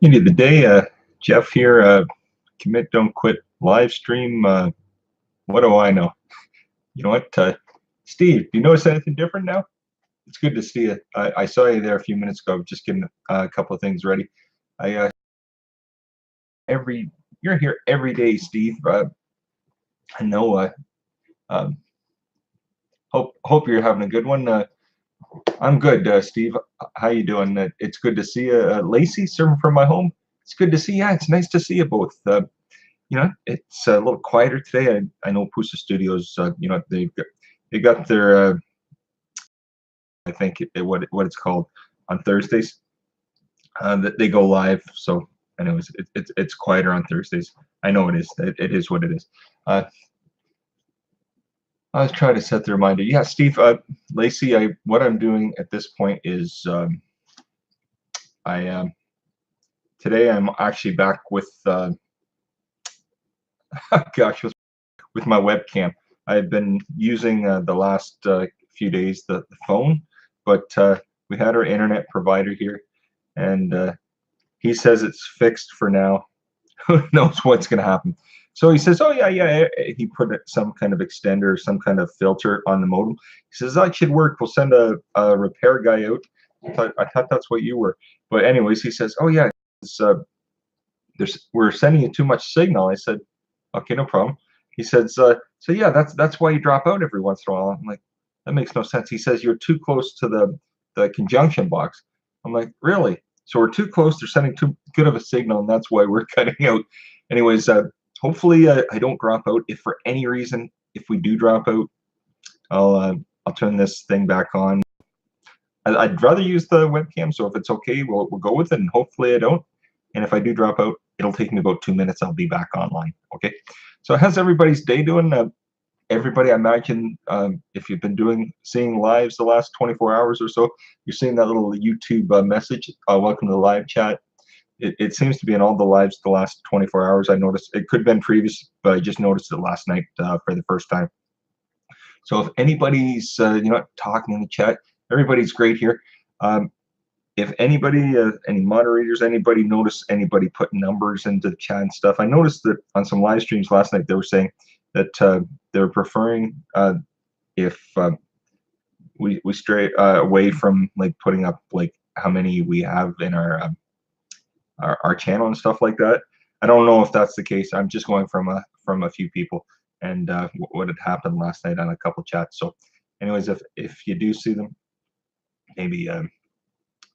End of the day, Jeff here. Commit, don't quit. Live stream. What do I know? You know what, Steve? Do you notice anything different now? It's good to see you. I saw you there a few minutes ago. Just getting a couple of things ready. I every You're here every day, Steve. I know. Um, hope you're having a good one. I'm good, Steve. How you doing? It's good to see you, Lacey, serving from my home. It's good to see you. Yeah, it's nice to see you both. It's a little quieter today. I know Pusa Studios. They got their I think what it's called on Thursdays. That they go live. So, anyways, it's quieter on Thursdays. I know it is. It is what it is. Uh, I was trying to set the reminder. Yeah, Steve, Lacey. What I'm doing at this point is I today I'm actually back with gosh, with my webcam. I've been using the last few days the phone, but we had our internet provider here, and he says it's fixed for now. Who knows what's going to happen? So he says, "Oh yeah, yeah." He put some kind of extender, some kind of filter on the modem. He says that should work. We'll send a repair guy out. I thought that's what you were, but anyways, he says, "Oh yeah, it's, we're sending you too much signal." I said, "Okay, no problem." He says, "So yeah, that's why you drop out every once in a while." I'm like, "That makes no sense." He says, "You're too close to the conjunction box." I'm like, "Really?" So we're too close. They're sending too good of a signal, and that's why we're cutting out. Anyways, hopefully I don't drop out. If for any reason, if we do drop out, I'll turn this thing back on. I'd rather use the webcam, so if it's okay, we'll go with it, and hopefully I don't. And if I do drop out, it'll take me about 2 minutes. I'll be back online. Okay. So how's everybody's day doing? Everybody, I imagine if you've been seeing lives the last 24 hours or so, you're seeing that little YouTube message. Welcome to the live chat. It seems to be in all the lives the last 24 hours. I noticed it could have been previous, but I just noticed it last night for the first time. So if anybody's talking in the chat, everybody's great here. If anybody, any moderators, anybody notice anybody put numbers into the chat and stuff, I noticed that on some live streams last night they were saying that they're preferring if we stray away from like putting up like how many we have in our channel and stuff like that. I don't know if that's the case. I'm just going from a few people and what had happened last night on a couple chats. So, anyways, if you do see them, maybe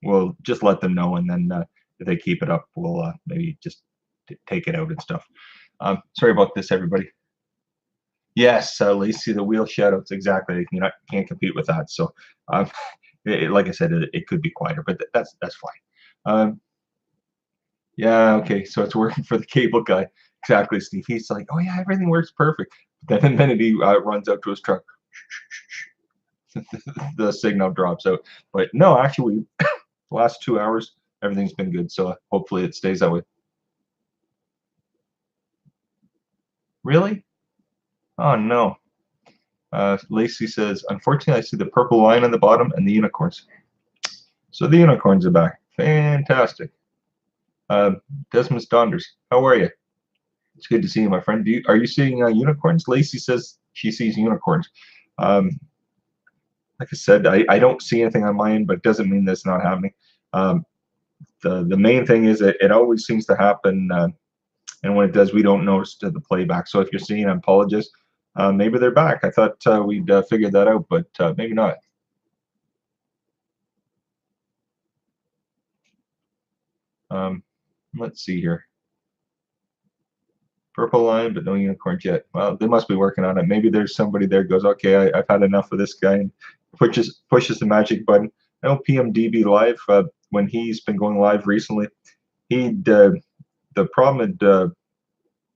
we'll just let them know, and then if they keep it up, we'll maybe just take it out and stuff. Sorry about this, everybody. Yes, Lacey, the wheel shoutouts, exactly. Can't compete with that. So, like I said, it could be quieter, but that's fine. Yeah, okay, so it's working for the cable guy. Exactly, Steve. He's like, "Oh yeah, everything works perfect." Then the minute he runs out to his truck, the signal drops out. But no, actually, the last 2 hours, everything's been good. So hopefully it stays that way. Really? Oh no. Lacey says, "Unfortunately, I see the purple line on the bottom and the unicorns." So the unicorns are back. Fantastic. Desmond Donders, how are you? It's good to see you, my friend. Are you seeing unicorns? Lacey says she sees unicorns. Um, like I said, I don't see anything on my end, but it doesn't mean that's not happening. Um, the main thing is that it always seems to happen, and when it does, we don't notice the playback. So if you're seeing, I apologize. Maybe they're back. I thought we'd figured that out, but maybe not. Let's see here. Purple line, but no unicorns yet. Well, they must be working on it. Maybe there's somebody there goes, "Okay, I've had enough of this guy," and pushes the magic button. I know PMDB Live, when he's been going live recently, the problem had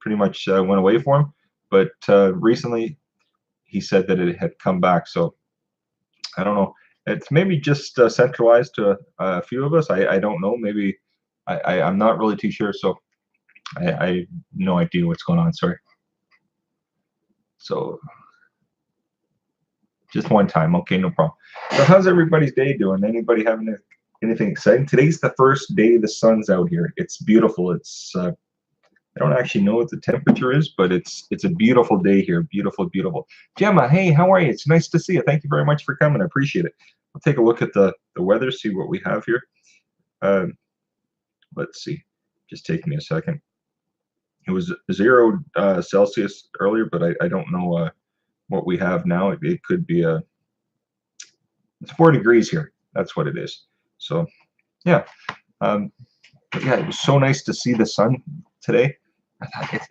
pretty much went away for him, but recently he said that it had come back. So I don't know. It's maybe just centralized to a few of us. I don't know. Maybe I'm not really too sure. So I have no idea what's going on. Sorry. So just one time. Okay, no problem. So how's everybody's day doing? Anybody having anything exciting? Today's the first day the sun's out here. It's beautiful. It's I don't actually know what the temperature is, but it's a beautiful day here. Beautiful, beautiful. Gemma, hey, how are you? It's nice to see you. Thank you very much for coming. I appreciate it. I'll take a look at the weather, see what we have here. Let's see. Just take me a second. It was 0 Celsius earlier, but I don't know what we have now. It could be it's 4 degrees here. That's what it is. So yeah, but yeah, it was so nice to see the sun today.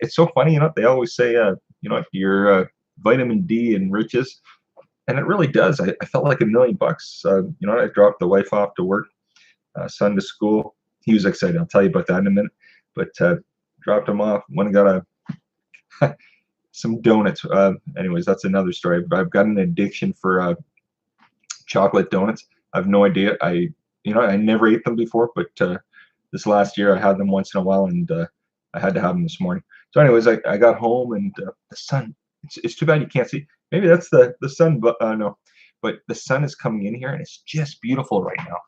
It's so funny, you know. They always say, you know, your vitamin D enriches, and it really does. I felt like $1,000,000. You know, I dropped the wife off to work, son to school. He was excited. I'll tell you about that in a minute. But dropped him off. Went and got some donuts. Anyways, that's another story. I've got an addiction for chocolate donuts. I have no idea. You know, I never ate them before, but this last year I had them once in a while, and I had to have them this morning. So anyways, I got home, and the sun, it's too bad you can't see. Maybe that's the sun, but no. But the sun is coming in here, and it's just beautiful right now.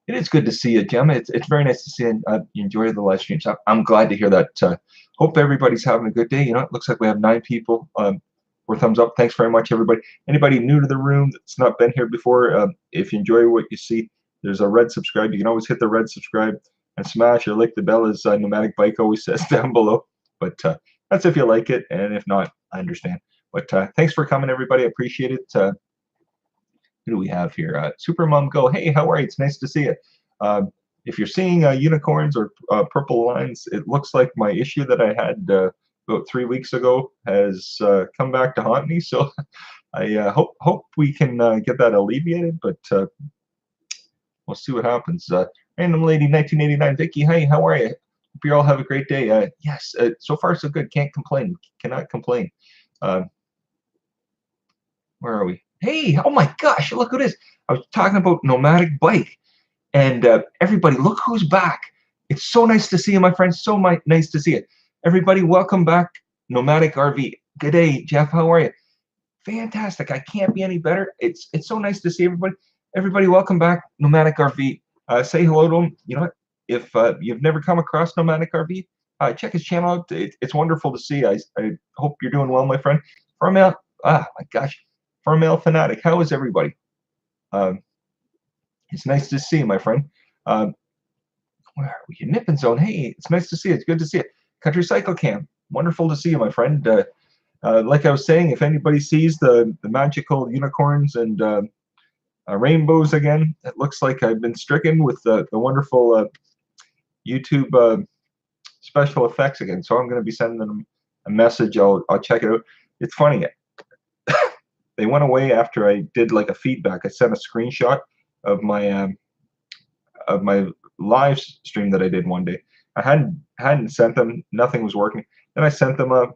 It is good to see you, Gemma. It's very nice to see you, and you enjoy the live streams. I'm glad to hear that. Hope everybody's having a good day. You know, it looks like we have 9 people. 4 thumbs up. Thanks very much, everybody. Anybody new to the room that's not been here before, if you enjoy what you see, there's a red subscribe. You can always hit the red subscribe and smash or lick the bell, as Nomadic Bike always says down below. But that's if you like it, and if not, I understand. But thanks for coming, everybody. I appreciate it. Who do we have here? Super Mom Go. Hey, how are you? It's nice to see you. If you're seeing unicorns or purple lines, it looks like my issue that I had about 3 weeks ago has come back to haunt me. So I hope we can get that alleviated, but we'll see what happens. Random Lady 1989, Vicky, hey, how are you? Hope you all have a great day. Yes, so far so good. Can't complain. Cannot complain. Where are we? Hey, oh my gosh, look who it is. I was talking about Nomadic Bike, and everybody, look who's back. It's so nice to see you, my friends. So nice to see you. Everybody, welcome back, Nomadic RV. Good day, Jeff. How are you? Fantastic. I can't be any better. It's so nice to see everybody. Everybody, welcome back, Nomadic RV. Say hello to him. You know what? If you've never come across Nomadic RV, check his channel out. It's wonderful to see. I hope you're doing well, my friend. My gosh. Farmel Fanatic, how is everybody? It's nice to see you, my friend. Where are we? Nippon Zone. Hey, it's nice to see you. It's good to see you. Country Cycle Cam. Wonderful to see you, my friend. Like I was saying, if anybody sees the magical unicorns and rainbows again, it looks like I've been stricken with the wonderful YouTube special effects again. So I'm going to be sending them a message. I'll check it out. It's funny. They went away after I did like a feedback. I sent a screenshot of my live stream that I did one day. I hadn't sent them. Nothing was working. Then I sent them a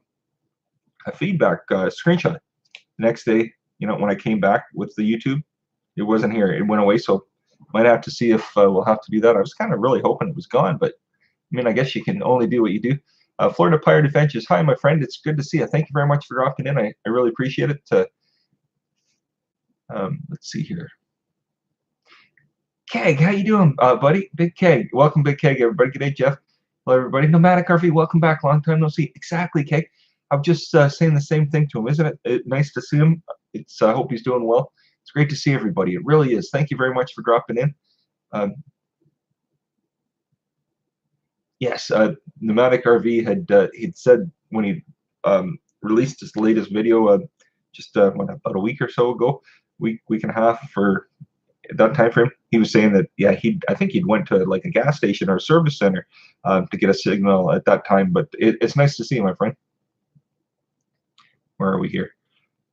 feedback screenshot. The next day, you know, when I came back with the YouTube, it wasn't here. It went away. So might have to see if we'll have to do that. I was kind of really hoping it was gone, but I mean, I guess you can only do what you do. Florida Pirate Adventures. Hi, my friend. It's good to see you. Thank you very much for dropping in. I really appreciate it. Let's see here. Keg, how you doing, buddy? Big Keg. Welcome, Big Keg, everybody. Good day, Jeff. Hello, everybody. Nomadic RV, welcome back. Long time no see. Exactly, Keg. I'm just saying the same thing to him. Isn't it nice to see him? I hope he's doing well. It's great to see everybody. It really is. Thank you very much for dropping in. Yes, Nomadic RV he'd said when he released his latest video just about a week or so ago, week and a half for that time frame, he was saying that I think he'd went to like a gas station or a service center to get a signal at that time. But it's nice to see you, my friend. Where are we here?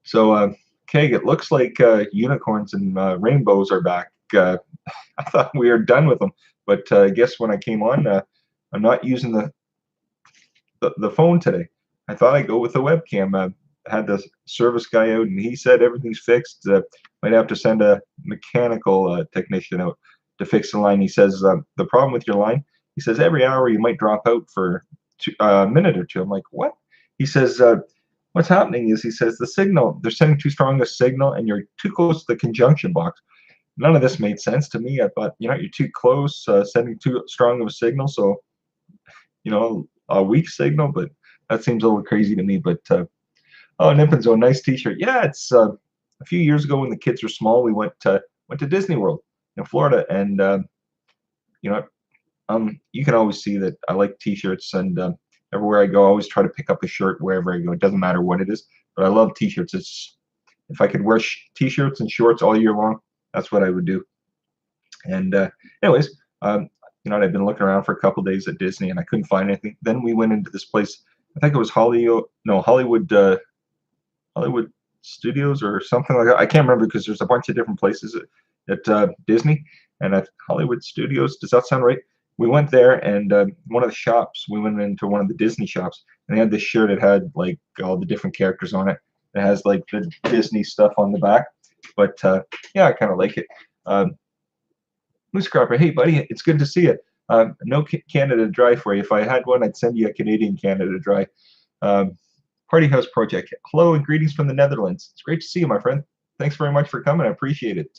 So Keg, it looks like unicorns and rainbows are back. I thought we were done with them, but I guess when I came on, I'm not using the phone today. I thought I'd go with the webcam. Had the service guy out, and he said everything's fixed. Might have to send a mechanical technician out to fix the line. He says the problem with your line, he says every hour you might drop out for a minute or two. I'm like, what? He says what's happening is, he says, the signal, they're sending too strong a signal, and you're too close to the conjunction box. none of this made sense to me. I thought, you're too close, sending too strong of a signal, so a weak signal, but that seems a little crazy to me. But oh, Nippon nice T-shirt. Yeah, it's a few years ago when the kids were small, we went to Disney World in Florida, and you know, you can always see that I like T-shirts, and everywhere I go, I always try to pick up a shirt wherever I go. It doesn't matter what it is, but I love T-shirts. It's if I could wear T-shirts and shorts all year long, that's what I would do. And anyways, I'd been looking around for a couple days at Disney, and I couldn't find anything. Then we went into this place. I think it was Hollywood Hollywood Studios or something like that. I can't remember because there's a bunch of different places at Disney and at Hollywood Studios. Does that sound right? We went there, and one of the shops, we went into one of the Disney shops, and they had this shirt. It had like all the different characters on it. It has like the Disney stuff on the back. But yeah, I kind of like it. Moose Cropper, hey buddy, it's good to see you. No Canada Dry for you. If I had one, I'd send you a Canadian Canada Dry. Um, Party House Project. Hello and greetings from the Netherlands. It's great to see you, my friend. Thanks very much for coming. I appreciate it.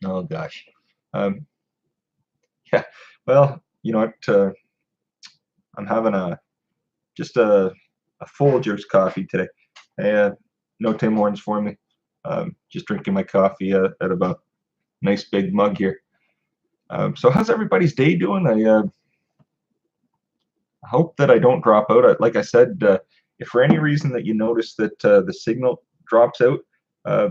Oh gosh. Yeah. Well, you know what? I'm having just a Folgers coffee today. And no Tim Hortons for me. Just drinking my coffee out of a nice big mug here. So how's everybody's day doing? I hope that I don't drop out. Like I said, if for any reason that you notice that the signal drops out, uh,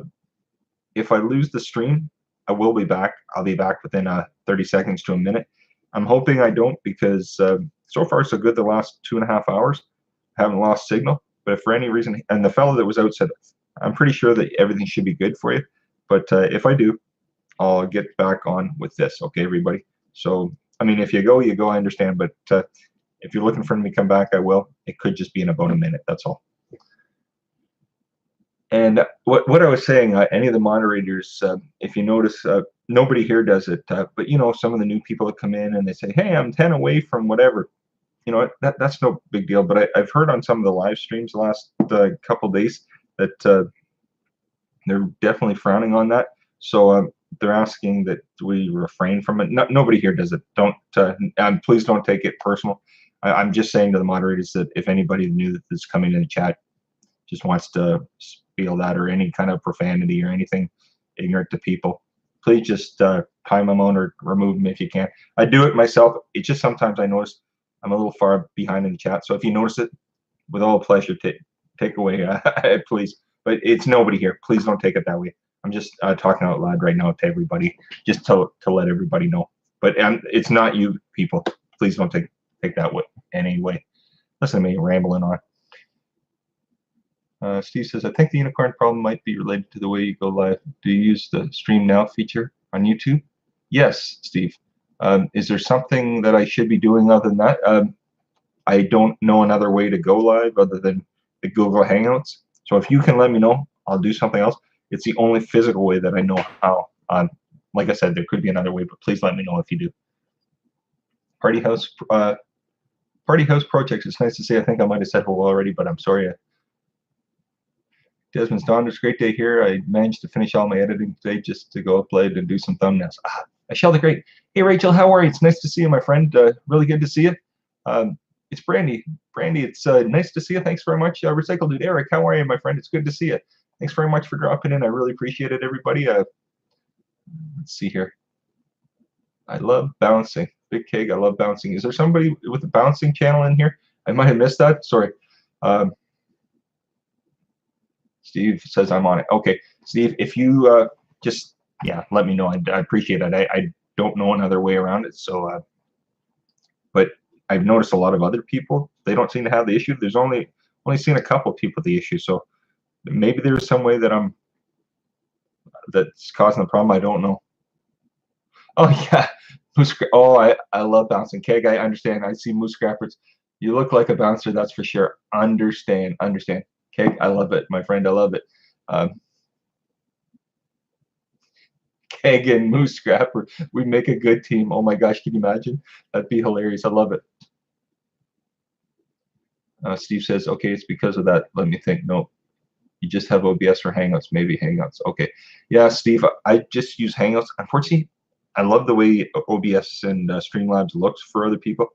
if I lose the stream, I will be back. I'll be back within 30 seconds to a minute. I'm hoping I don't because so far so good the last 2.5 hours. I haven't lost signal. But if for any reason, and the fellow that was out said, I'm pretty sure that everything should be good for you. But if I do, I'll get back on with this. Okay, everybody? So, I mean, if you go, you go. I understand. But if you're looking for me to come back, I will. It could just be in about a minute. That's all. And what I was saying, any of the moderators, if you notice, nobody here does it. But some of the new people that come in and they say, "Hey, I'm 10 away from whatever." That's no big deal. But I've heard on some of the live streams the last couple days that they're definitely frowning on that. So they're asking that we refrain from it. No, nobody here does it. Don't please don't take it personal. I'm just saying to the moderators that if anybody new that's coming in the chat just wants to spiel that or any kind of profanity or anything ignorant to people, please just time them on or remove them if you can. I do it myself. It's just sometimes I notice I'm a little far behind in the chat. So if you notice it, with all pleasure, take away, please. But it's nobody here. Please don't take it that way. I'm just talking out loud right now to everybody, just to let everybody know. But it's not you people. Please don't take that way anyway. Listen to me rambling on. Steve says, I think the unicorn problem might be related to the way you go live. Do you use the Stream Now feature on YouTube? Yes, Steve. Is there something that I should be doing other than that? I don't know another way to go live other than the Google Hangouts. So if you can let me know, I'll do something else. It's the only physical way that I know how. Like I said, there could be another way, but please let me know if you do. Party House Projects. It's nice to see. I think I might have said hello already, but I'm sorry. Desmond's Dawn, it's a great day here. I managed to finish all my editing today just to go upload and do some thumbnails. Michelle the Great. Hey, Rachel, how are you? It's nice to see you, my friend. Really good to see you. It's Brandy. Brandy, it's nice to see you. Thanks very much. Recycle Dude. Eric, how are you, my friend? It's good to see you. Thanks very much for dropping in. I really appreciate it, everybody. Let's see here. I love bouncing. Big Keg, I love bouncing. Is there somebody with a bouncing channel in here? I might have missed that. Sorry. Steve says I'm on it. Okay, Steve, if you just, let me know. I appreciate it. I don't know another way around it. So, but I've noticed a lot of other people, they don't seem to have the issue. There's only seen a couple of people with the issue. So maybe there's some way that that's causing the problem. I don't know. Oh yeah, oh, I love bouncing. Keg, I understand. I see Moose Scrappers. You look like a bouncer, that's for sure. Understand. Keg, I love it, my friend. I love it. Keg and Moose Scrapper, we make a good team. Oh my gosh, can you imagine? That'd be hilarious. I love it. Steve says, okay, it's because of that. Let me think. No. You just have OBS or Hangouts, maybe Hangouts. Okay. Yeah, Steve, I just use Hangouts. Unfortunately, I love the way OBS and Streamlabs looks for other people.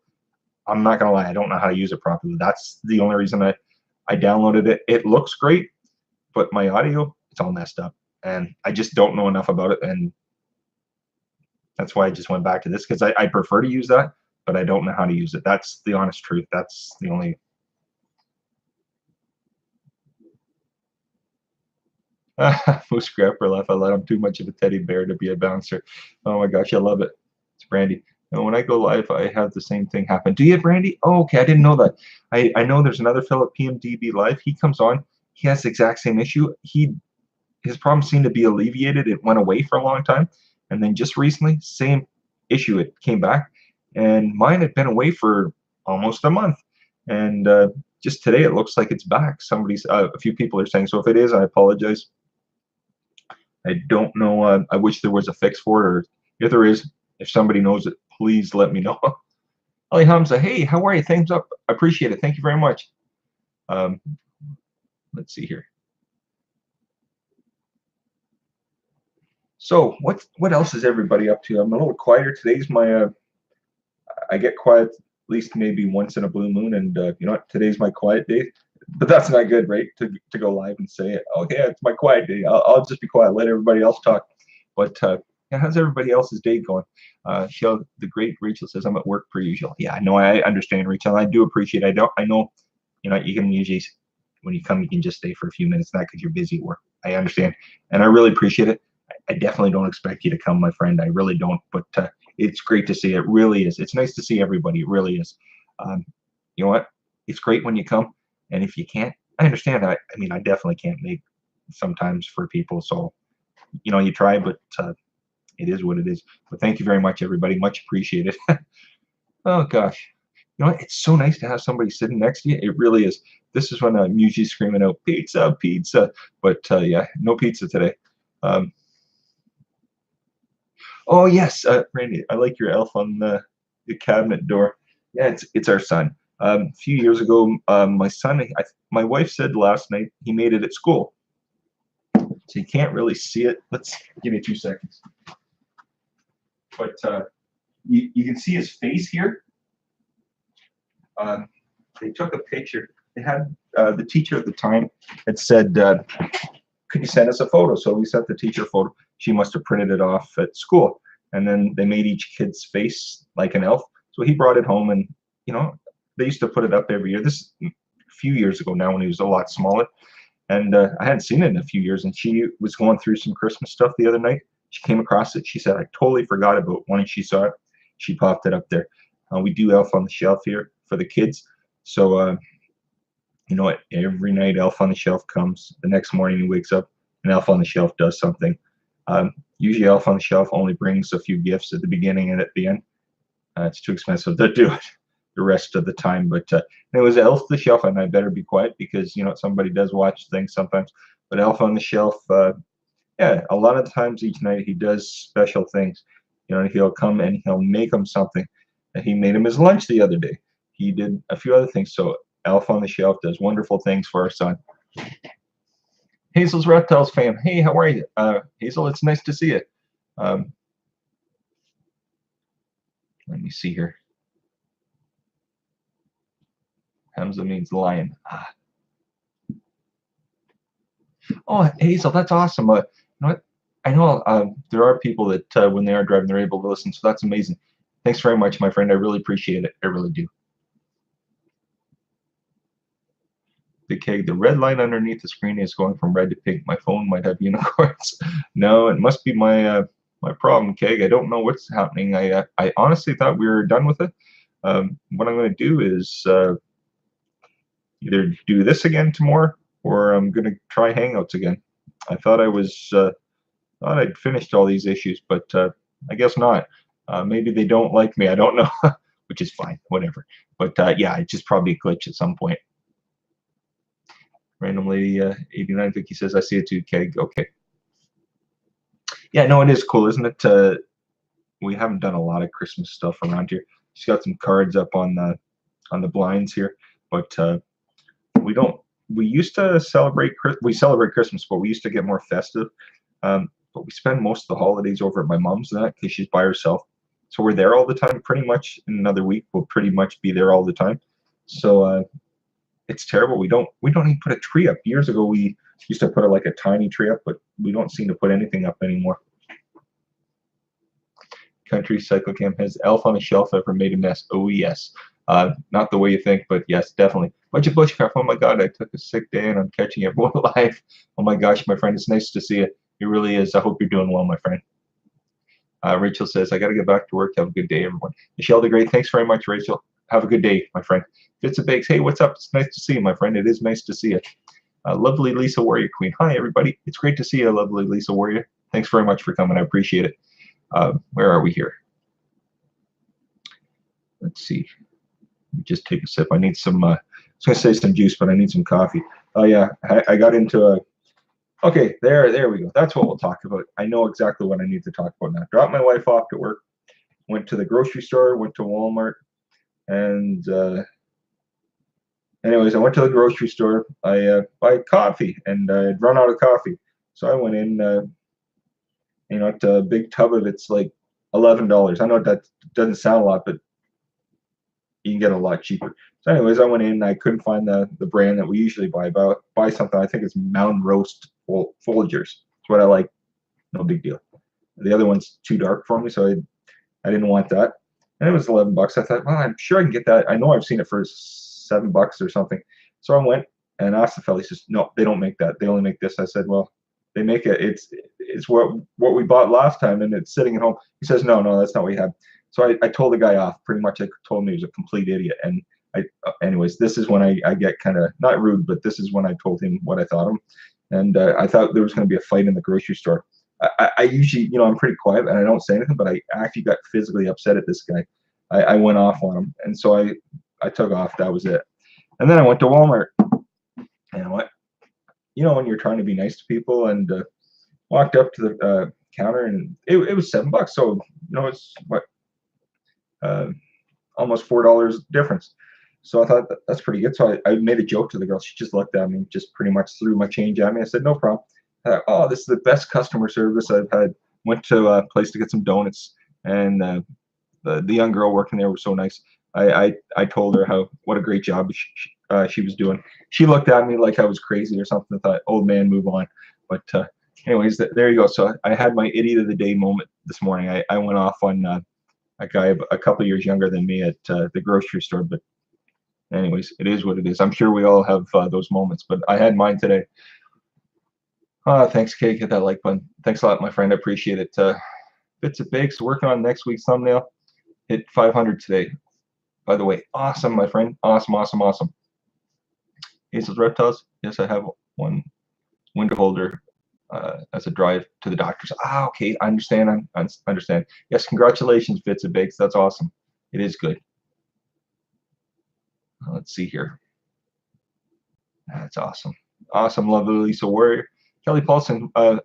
I'm not gonna lie, I don't know how to use it properly. That's the only reason I downloaded it. It looks great, but my audio, it's all messed up, and I just don't know enough about it, and that's why I just went back to this because I prefer to use that, but I don't know how to use it. That's the honest truth. That's the only. Moose Scrapper laugh. I let him too much of a teddy bear to be a bouncer. Oh my gosh, I love it. It's Brandy. And when I go live, I have the same thing happen. Do you, Brandy? Oh, okay. I didn't know that. I know there's another Philip PMDB live. He comes on. He has the exact same issue. His problem seemed to be alleviated. It went away for a long time, and then just recently, same issue. It came back, and mine had been away for almost a month, and just today it looks like it's back. A few people are saying so. If it is, I apologize. I don't know. I wish there was a fix for it, or if there is, if somebody knows it, please let me know. Ali Hamza, hey, how are you? Thumbs up. I appreciate it. Thank you very much. Um, let's see here. So what else is everybody up to? I'm a little quieter. Today's my I get quiet at least maybe once in a blue moon, and you know what? Today's my quiet day. But that's not good, right? To go live and say, okay, it's my quiet day. I'll just be quiet, let everybody else talk. But yeah, how's everybody else's day going? The great Rachel says I'm at work per usual. Yeah, I know. I understand, Rachel. I do appreciate. I know. You know, you can usually when you come, you can just stay for a few minutes, not because you're busy at work. I understand, and I really appreciate it. I definitely don't expect you to come, my friend. I really don't. But it's great to see. It really is. It's nice to see everybody. It really is. You know what? It's great when you come, and if you can't, I understand. I mean, I definitely can't make sometimes for people. So, you know, you try, but it is what it is. But thank you very much, everybody. Much appreciated. Oh gosh, you know what? It's so nice to have somebody sitting next to you. It really is. This is when I'm usually screaming out pizza, pizza. But yeah, no pizza today. Um, oh yes, Randy, I like your elf on the cabinet door. Yeah, it's our son. A few years ago, my wife said last night he made it at school, so you can't really see it. Let's give me 2 seconds. But you can see his face here. They took a picture. They had the teacher at the time had said, "Could you send us a photo?" So we sent the teacher a photo. She must have printed it off at school, and then they made each kid's face like an elf. So he brought it home, and you know they used to put it up every year. This a few years ago now when he was a lot smaller, and I hadn't seen it in a few years. And she was going through some Christmas stuff the other night. She came across it. She said, "I totally forgot about one," and she saw it. She popped it up there. We do Elf on the Shelf here for the kids. So you know what? Every night Elf on the Shelf comes. The next morning he wakes up and Elf on the Shelf does something. Usually Elf on the Shelf only brings a few gifts at the beginning and at the end. It's too expensive to do it the rest of the time. But it was Elf on the Shelf, and I better be quiet because you know somebody does watch things sometimes. But Elf on the Shelf, yeah, a lot of times each night he does special things. You know, he'll come and he'll make him something. He made him his lunch the other day. He did a few other things. So Elf on the Shelf does wonderful things for our son. Hazel's Reptiles fan. Hey, how are you? Hazel, it's nice to see you. Um, let me see here. Hamza means lion. Oh, Hazel, that's awesome. You know what? I know there are people that when they are driving, they're able to listen. So that's amazing. Thanks very much, my friend. I really appreciate it. I really do. Big Keg, the red line underneath the screen is going from red to pink. My phone might have unicorns. No, it must be my problem, Keg. I don't know what's happening. I honestly thought we were done with it. What I'm going to do is either do this again tomorrow, or I'm going to try Hangouts again. I thought thought I'd finished all these issues, but I guess not. Maybe they don't like me. I don't know, which is fine. Whatever. But yeah, it's just probably a glitch at some point. Random lady 89 Vicky says, "I see it too, Keg." Okay. Yeah, no, it is cool, isn't it? We haven't done a lot of Christmas stuff around here. She's got some cards up on the blinds here, but we don't we used to celebrate. We celebrate Christmas, but we used to get more festive. But we spend most of the holidays over at my mom's and that because she's by herself. So we're there all the time. Pretty much in another week, we'll pretty much be there all the time. So it's terrible. We don't even put a tree up. Years ago, we used to put like a tiny tree up, but we don't seem to put anything up anymore. Country Cycle Cam, has elf on a shelf ever made a mess? Oh yes. Not the way you think, but yes, definitely. Bunch of bushcraft. Oh my God, I took a sick day and I'm catching everyone alive. Oh my gosh, my friend, it's nice to see you. It really is. I hope you're doing well, my friend. Rachel says, I got to get back to work. Have a good day, everyone. Michelle DeGray, thanks very much, Rachel. Have a good day, my friend. Fitz and Bakes, hey, what's up? It's nice to see you, my friend. It is nice to see you. Lovely Lisa Warrior Queen. Hi, everybody. It's great to see you, lovely Lisa Warrior. Thanks very much for coming. I appreciate it. Where are we here? Let's see. Just take a sip. I need some, I was going to say some juice, but I need some coffee. Oh, yeah. I got into a, okay, there we go. That's what we'll talk about. I know exactly what I need to talk about now. Dropped my wife off to work, went to the grocery store, went to Walmart, and anyways, I went to the grocery store. I buy coffee, and I'd run out of coffee. So I went in, you know, a big tub of it's like $11. I know that doesn't sound a lot, but you can get a lot cheaper. So anyways, I went in, I couldn't find the brand that we usually buy. Buy something, I think it's Mountain Roast Folgers. It's what I like. No big deal. The other one's too dark for me, so I didn't want that. And it was $11. I thought, well, I'm sure I can get that. I know I've seen it for $7 or something. So I went and asked the fella. He says, no, they don't make that. They only make this. I said, well, they make it. It's what we bought last time, and it's sitting at home. He says, no, that's not what you have. So I told the guy off. Pretty much, I told him he was a complete idiot. And anyways, this is when I get kind of not rude, but this is when I told him what I thought of him. And I thought there was going to be a fight in the grocery store. I usually, you know, I'm pretty quiet and I don't say anything, but I actually got physically upset at this guy. I went off on him, and so I took off. That was it. And then I went to Walmart, and what, you know, when you're trying to be nice to people, and walked up to the counter, and it was $7. So you know, it's what, almost $4 difference. So I thought that's pretty good. So I made a joke to the girl. She just looked at me, just pretty much threw my change at me. I said, no problem. Oh, this is the best customer service I've had. Went to a place to get some donuts, and the young girl working there was so nice. I told her what a great job she was doing. She looked at me like I was crazy or something. I thought, old man, move on. But anyways, there you go. So I had my idiot of the day moment this morning. I went off on a guy a couple years younger than me at the grocery store. But anyways, it is what it is. I'm sure we all have those moments, but I had mine today. Thanks, Kate. Hit that like button. Thanks a lot, my friend. I appreciate it. Bits of Bakes, working on next week's thumbnail. Hit 500 today. By the way, awesome, my friend. Awesome, awesome, awesome. Hazel's Reptiles. Yes, I have one window holder as a drive to the doctor's. Okay. I understand. I understand. Yes, congratulations, Bits of Bakes. That's awesome. It is good. Let's see here. That's awesome. Awesome, lovely Lisa Warrior. Kelly Paulson, I'm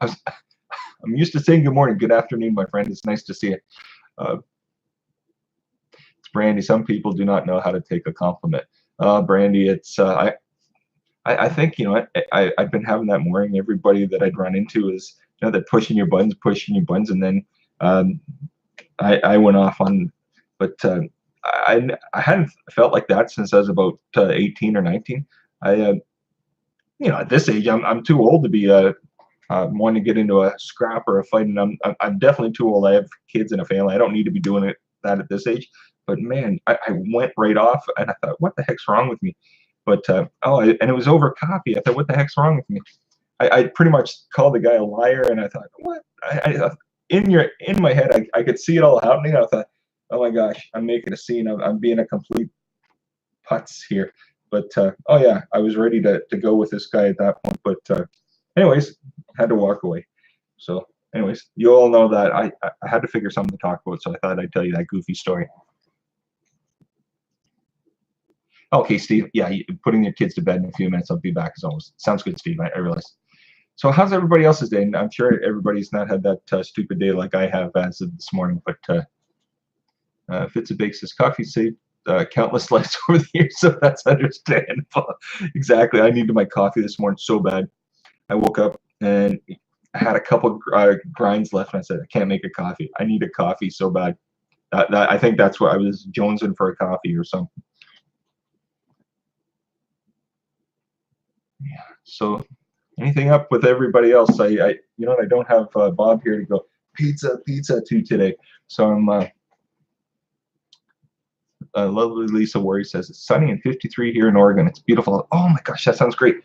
used to saying good morning, good afternoon, my friend. It's nice to see you. It's Brandy. Some people do not know how to take a compliment. Brandy, it's I think, you know, I've been having that morning. Everybody that I'd run into is, you know, they're pushing your buttons, and then I went off on, but I hadn't felt like that since I was about 18 or 19. You know, at this age, I'm too old to be wanting to get into a scrap or a fight, and I'm definitely too old. I have kids and a family. I don't need to be doing that at this age. But man, I went right off, and I thought, what the heck's wrong with me? But and it was over coffee. I thought, what the heck's wrong with me? I pretty much called the guy a liar, and I thought, what? In my head, I could see it all happening. I thought, oh my gosh, I'm making a scene. I'm being a complete putz here. But oh yeah, I was ready to go with this guy at that point. But anyways, had to walk away. So anyways, you all know that I had to figure something to talk about, so I thought I'd tell you that goofy story. Okay, Steve. Yeah, putting your kids to bed in a few minutes. I'll be back as always. Sounds good, Steve. I realize. So how's everybody else's day? I'm sure everybody's not had that stupid day like I have as of this morning. But Fitz and Bakes says coffee saved countless lives over the years, so that's understandable. Exactly. I needed my coffee this morning so bad. I woke up and I had a couple grinds left, and I said, I can't make a coffee. I need a coffee so bad. I think that's what I was jonesing for, a coffee or something. Yeah. So anything up with everybody else? I you know, I don't have Bob here to go pizza to today. So I'm lovely Lisa Worry says it's sunny and 53 here in Oregon. It's beautiful. Oh my gosh, that sounds great.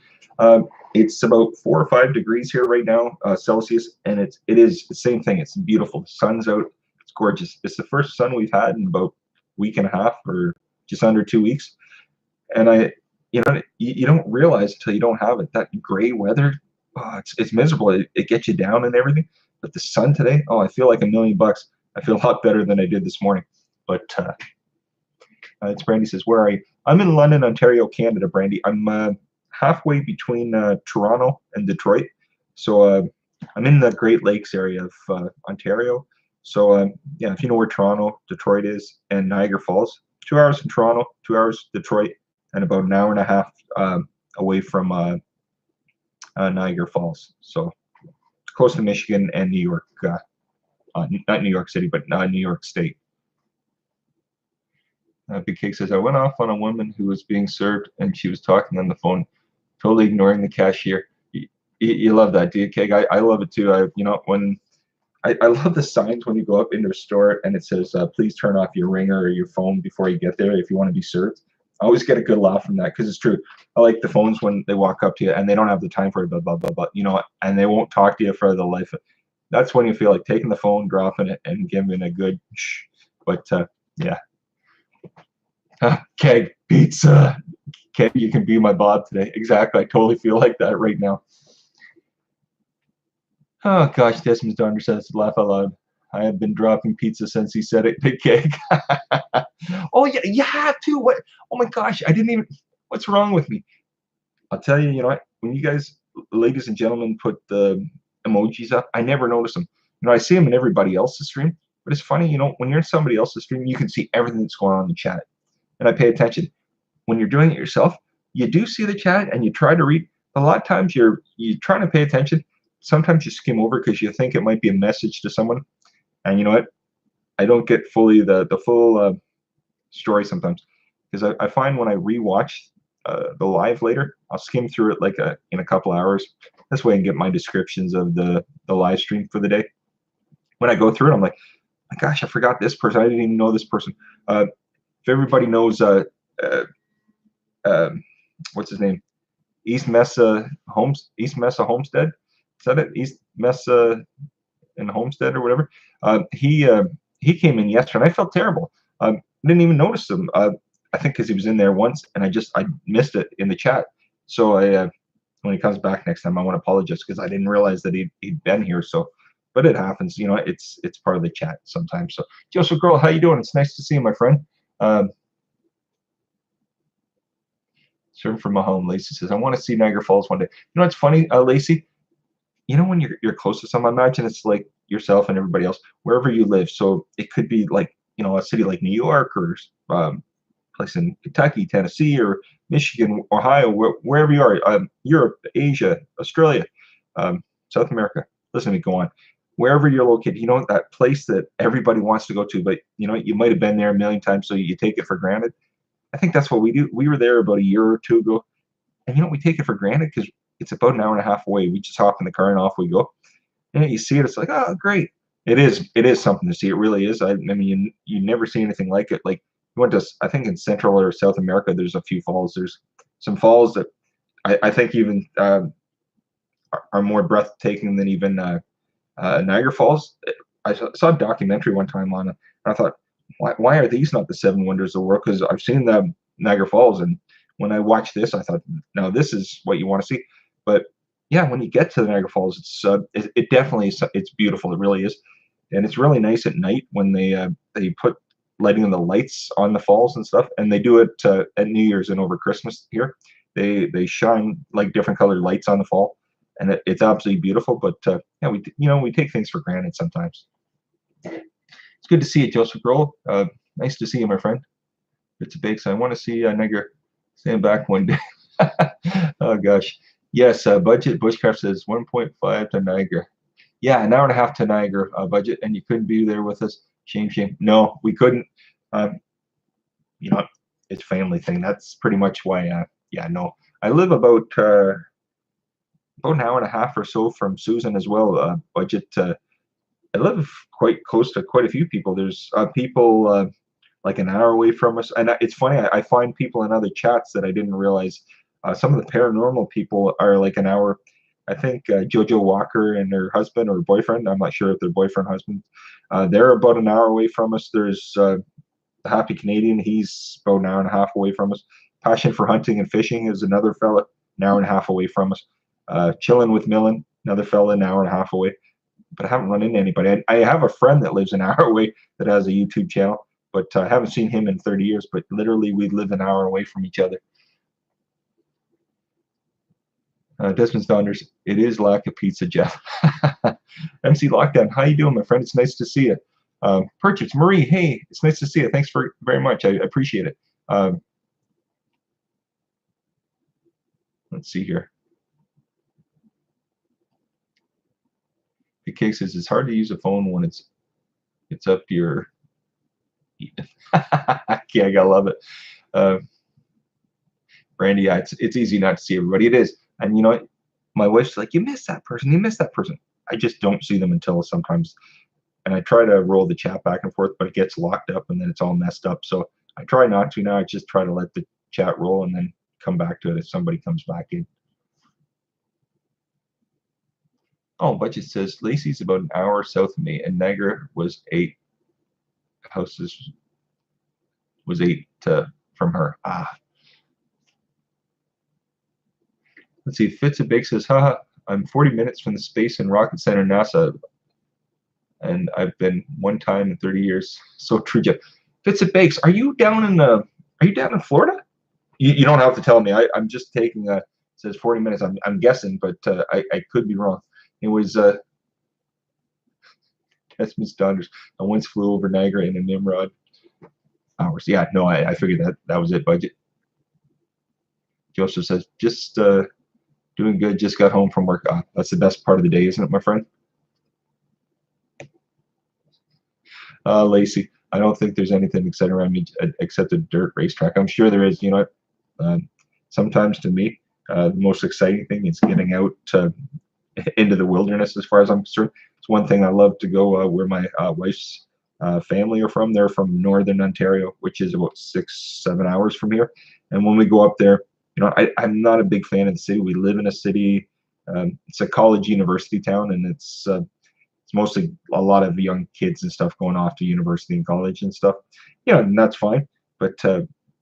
It's about 4 or 5 degrees here right now, Celsius, and it is the same thing. It's beautiful. The sun's out. It's gorgeous. It's the first sun we've had in about a week and a half, or just under 2 weeks. And you know, you don't realize until you don't have it. That gray weather, oh, it's miserable. It gets you down and everything. But the sun today, oh, I feel like $1,000,000. I feel a lot better than I did this morning. But it's Brandy says, where are you? I'm in London, Ontario, Canada, Brandy. I'm halfway between Toronto and Detroit. So I'm in the Great Lakes area of Ontario. So yeah, if you know where Toronto, Detroit is, and Niagara Falls, 2 hours from Toronto, 2 hours Detroit, and about an hour and a half away from Niagara Falls. So close to Michigan and New York. Not New York City, but New York State. Big Cake says, I went off on a woman who was being served and she was talking on the phone, totally ignoring the cashier. You love that, do you, Cake? I love it too. You know, when I love the signs when you go up into a store and it says, please turn off your ringer or your phone before you get there if you want to be served. I always get a good laugh from that because it's true. I like the phones when they walk up to you and they don't have the time for it, blah, you know, and they won't talk to you for the life of it. That's when you feel like taking the phone, dropping it, and giving a good shh. But yeah. Keg, pizza. Keg, you can be my Bob today. Exactly. I totally feel like that right now. Oh gosh, Desmond's daughter says, laugh out loud. I have been dropping pizza since he said it. Big Keg. Oh yeah, you have to. What? Oh my gosh, I didn't even. What's wrong with me? I'll tell you. You know what? When you guys, ladies and gentlemen, put the emojis up, I never notice them. You know, I see them in everybody else's stream, but it's funny. You know, when you're in somebody else's stream, you can see everything that's going on in the chat, and I pay attention. When you're doing it yourself, you do see the chat and you try to read. A lot of times you're trying to pay attention. Sometimes you skim over because you think it might be a message to someone, and you know what? I don't get fully the full story sometimes, because I find when I rewatch the live later, I'll skim through it like in a couple hours. This way I can get my descriptions of the live stream for the day. When I go through it, I'm like, my gosh, I forgot this person. I didn't even know this person. If everybody knows what's his name? East Mesa Homestead. Is that it? East Mesa and Homestead or whatever. He came in yesterday and I felt terrible. Didn't even notice him. I think because he was in there once and I missed it in the chat. So when he comes back next time, I want to apologize because I didn't realize that he'd been here. So, but it happens. You know, it's part of the chat sometimes. So Joseph Girl, how you doing? It's nice to see you, my friend. Serve from my home. Lacey says, I want to see Niagara Falls one day. You know, it's funny, Lacey. You know, when you're close to someone, imagine it's like yourself and everybody else, wherever you live. So it could be like, you know, a city like New York or place in Kentucky, Tennessee, or Michigan, Ohio, wherever you are, Europe, Asia, Australia, South America. Listen to me go on. Wherever you're located, you know, that place that everybody wants to go to, but you know, you might have been there a million times, so you take it for granted. I think that's what we do. We were there about a year or two ago, and you know, we take it for granted because it's about an hour and a half away. We just hop in the car and off we go. And you see it, it's like, oh, great. It is something to see. It really is. I mean, you never see anything like it. Like you went to, I think in Central or South America, there's a few falls. There's some falls that I think even are more breathtaking than even Niagara Falls. I saw a documentary one time on it, and I thought, why are these not the 7 wonders of the world? Because I've seen the Niagara Falls, and when I watched this, I thought, now this is what you want to see. But yeah, when you get to the Niagara Falls, it definitely it's beautiful. It really is, and it's really nice at night when they put lighting the lights on the falls and stuff. And they do it at New Year's and over Christmas here. They shine like different colored lights on the fall, and it's absolutely beautiful. But yeah, we take things for granted sometimes. It's good to see you, Joseph Grohl. Nice to see you, my friend. It's a big. So I want to see Niagara. Stand back one day. Oh gosh. Yes, budget. Bushcraft says 1.5 to Niagara. Yeah, an hour and a half to Niagara budget, and you couldn't be there with us. Shame, shame. No, we couldn't. Um, you know, it's a family thing. That's pretty much why. Yeah, no. I live about an hour and a half or so from Susan as well. Budget. I live quite close to quite a few people. There's people like an hour away from us, and it's funny. I find people in other chats that I didn't realize. Some of the paranormal people are like an hour. I think Jojo Walker and her husband or boyfriend. I'm not sure if they're boyfriend husband. They're about an hour away from us. There's the Happy Canadian. He's about an hour and a half away from us. Passion for hunting and fishing is another fella, an hour and a half away from us. Chilling with Millen, another fella, an hour and a half away. But I haven't run into anybody. I have a friend that lives an hour away that has a YouTube channel, but I haven't seen him in 30 years. But literally, we live an hour away from each other. Desmond Saunders, it is lack of pizza, Jeff. MC Lockdown, how you doing, my friend? It's nice to see you. Purchase, Marie, hey, it's nice to see you. Thanks very much. I appreciate it. Let's see here. The case says it's hard to use a phone when it's up your. Yeah, I gotta love it. Brandy, yeah, it's easy not to see everybody. It is, and you know what? My wife's like, you miss that person. You miss that person. I just don't see them until sometimes, and I try to roll the chat back and forth, but it gets locked up and then it's all messed up. So I try not to now. I just try to let the chat roll and then come back to it if somebody comes back in. Oh, budget says Lacey's about an hour south of me, and Niagara was 8 houses. Was 8 from her. Let's see. Fitz a Bake says, haha, I'm 40 minutes from the Space and Rocket Center, NASA, and I've been one time in 30 years. So true, Jeff. Fitz a Bakes, are you down in Florida? You don't have to tell me. I'm just taking it says 40 minutes. I'm guessing, but I could be wrong. It was that's Miss Donders. I once flew over Niagara in a Nimrod. Hours. Yeah, no, I figured that was it. Budget. Joseph says, just doing good. Just got home from work. That's the best part of the day, isn't it, my friend? Lacey, I don't think there's anything exciting around me except a dirt racetrack. I'm sure there is. You know, sometimes to me, the most exciting thing is getting out into the wilderness. As far as I'm concerned, it's one thing I love to go where my wife's family are from. They're from northern Ontario, which is about 6-7 hours from here. And when we go up there, you know, I'm not a big fan of the city. We live in a city. It's a college university town, and it's mostly a lot of young kids and stuff going off to university and college and stuff. Yeah, and that's fine. But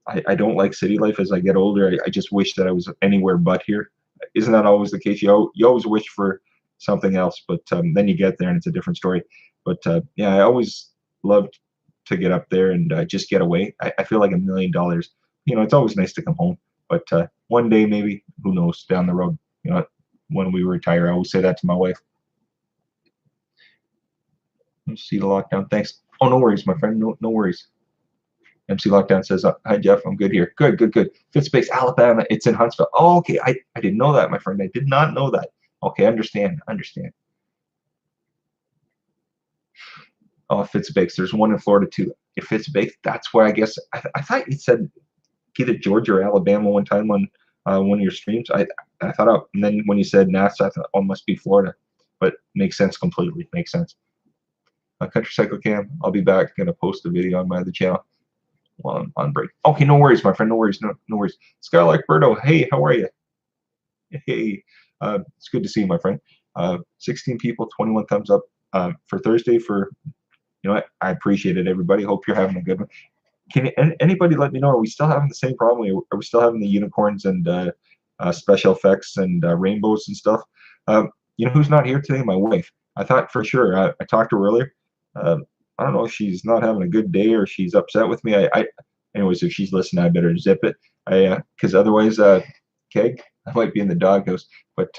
I don't like city life as I get older. I just wish that I was anywhere but here. Isn't that always the case? You always wish for something else, but then you get there and it's a different story. But yeah, I always loved to get up there and just get away. I feel like $1,000,000. You know, it's always nice to come home. But one day, maybe, who knows, down the road, you know, when we retire, I always say that to my wife. MC Lockdown, thanks. Oh, no worries, my friend. No worries. MC Lockdown says, hi, Jeff. I'm good here. Good. Fitzpatrick, Alabama. It's in Huntsville. Oh, okay. I didn't know that, my friend. I did not know that. Okay, understand. Oh, Fitzpatrick. There's one in Florida, too. If Fitzpatrick, that's where I guess, I thought you said either Georgia or Alabama one time on one of your streams. I thought, oh, and then when you said NASA, I thought, oh, it must be Florida. But makes sense completely. Makes sense. Country Cycle Cam, I'll be back. Gonna post a video on my other channel while I'm on break. Okay, no worries, my friend. No worries. No worries. Skylark Birdo, hey, how are you? Hey, it's good to see you, my friend. 16 people, 21 thumbs up for Thursday. For you know what? I appreciate it, everybody. Hope you're having a good one. Can anybody let me know? Are we still having the same problem? Are we still having the unicorns and special effects and rainbows and stuff? You know who's not here today? My wife. I thought for sure. I talked to her earlier. I don't know if she's not having a good day or she's upset with me. Anyways, if she's listening, I better zip it. Because otherwise, Keg, I might be in the doghouse. But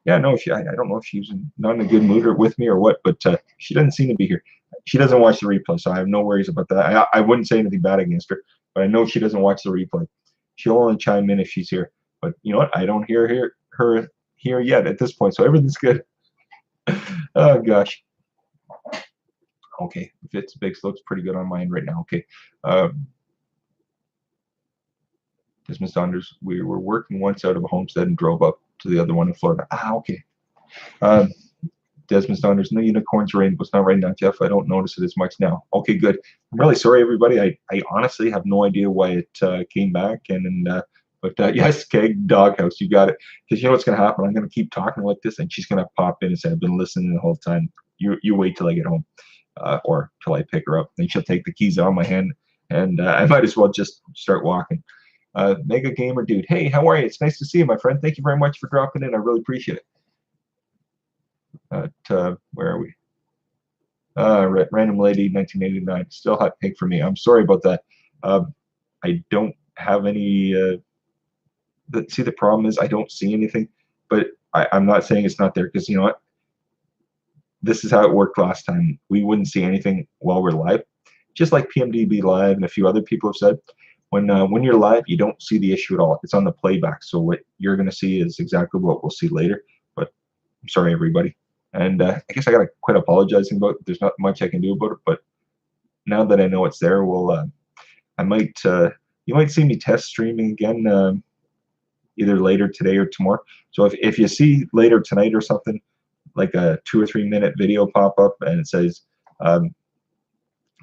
yeah, no, I don't know if she's not in a good mood or with me or what. But she doesn't seem to be here. She doesn't watch the replay, so I have no worries about that. I wouldn't say anything bad against her. but I know she doesn't watch the replay. She'll only chime in if she's here. But you know what? I don't hear her here yet at this point, so everything's good. Oh gosh. Okay, Fitz Biggs looks pretty good on mine right now. Okay. Desmond Saunders, we were working once out of Homestead and drove up to the other one in Florida. Ah, okay. Desmond Saunders, no unicorns or rainbows. Not right now, Jeff. I don't notice it as much now. Okay, good. I'm really sorry, everybody. I honestly have no idea why it came back. But yes, Keg Doghouse, you got it. Because you know what's going to happen? I'm going to keep talking like this, and she's going to pop in and say, I've been listening the whole time. You wait till I get home, or till I pick her up. Then she'll take the keys out of my hand, and I might as well just start walking. Mega Gamer Dude, hey, how are you? It's nice to see you, my friend. Thank you very much for dropping in. I really appreciate it. Where are we? Random Lady 1989. Still hot pink for me. I'm sorry about that. I don't have any. See, the problem is I don't see anything, but I'm not saying it's not there because you know what? This is how it worked last time. We wouldn't see anything while we're live, just like PMDB Live and a few other people have said. When you're live, you don't see the issue at all. It's on the playback, so what you're going to see is exactly what we'll see later. But I'm sorry, everybody. And I guess I gotta quit apologizing about it. There's not much I can do about it, but now that I know it's there, I might you might see me test streaming again either later today or tomorrow. So if you see later tonight or something like a 2 or 3 minute video pop up and it says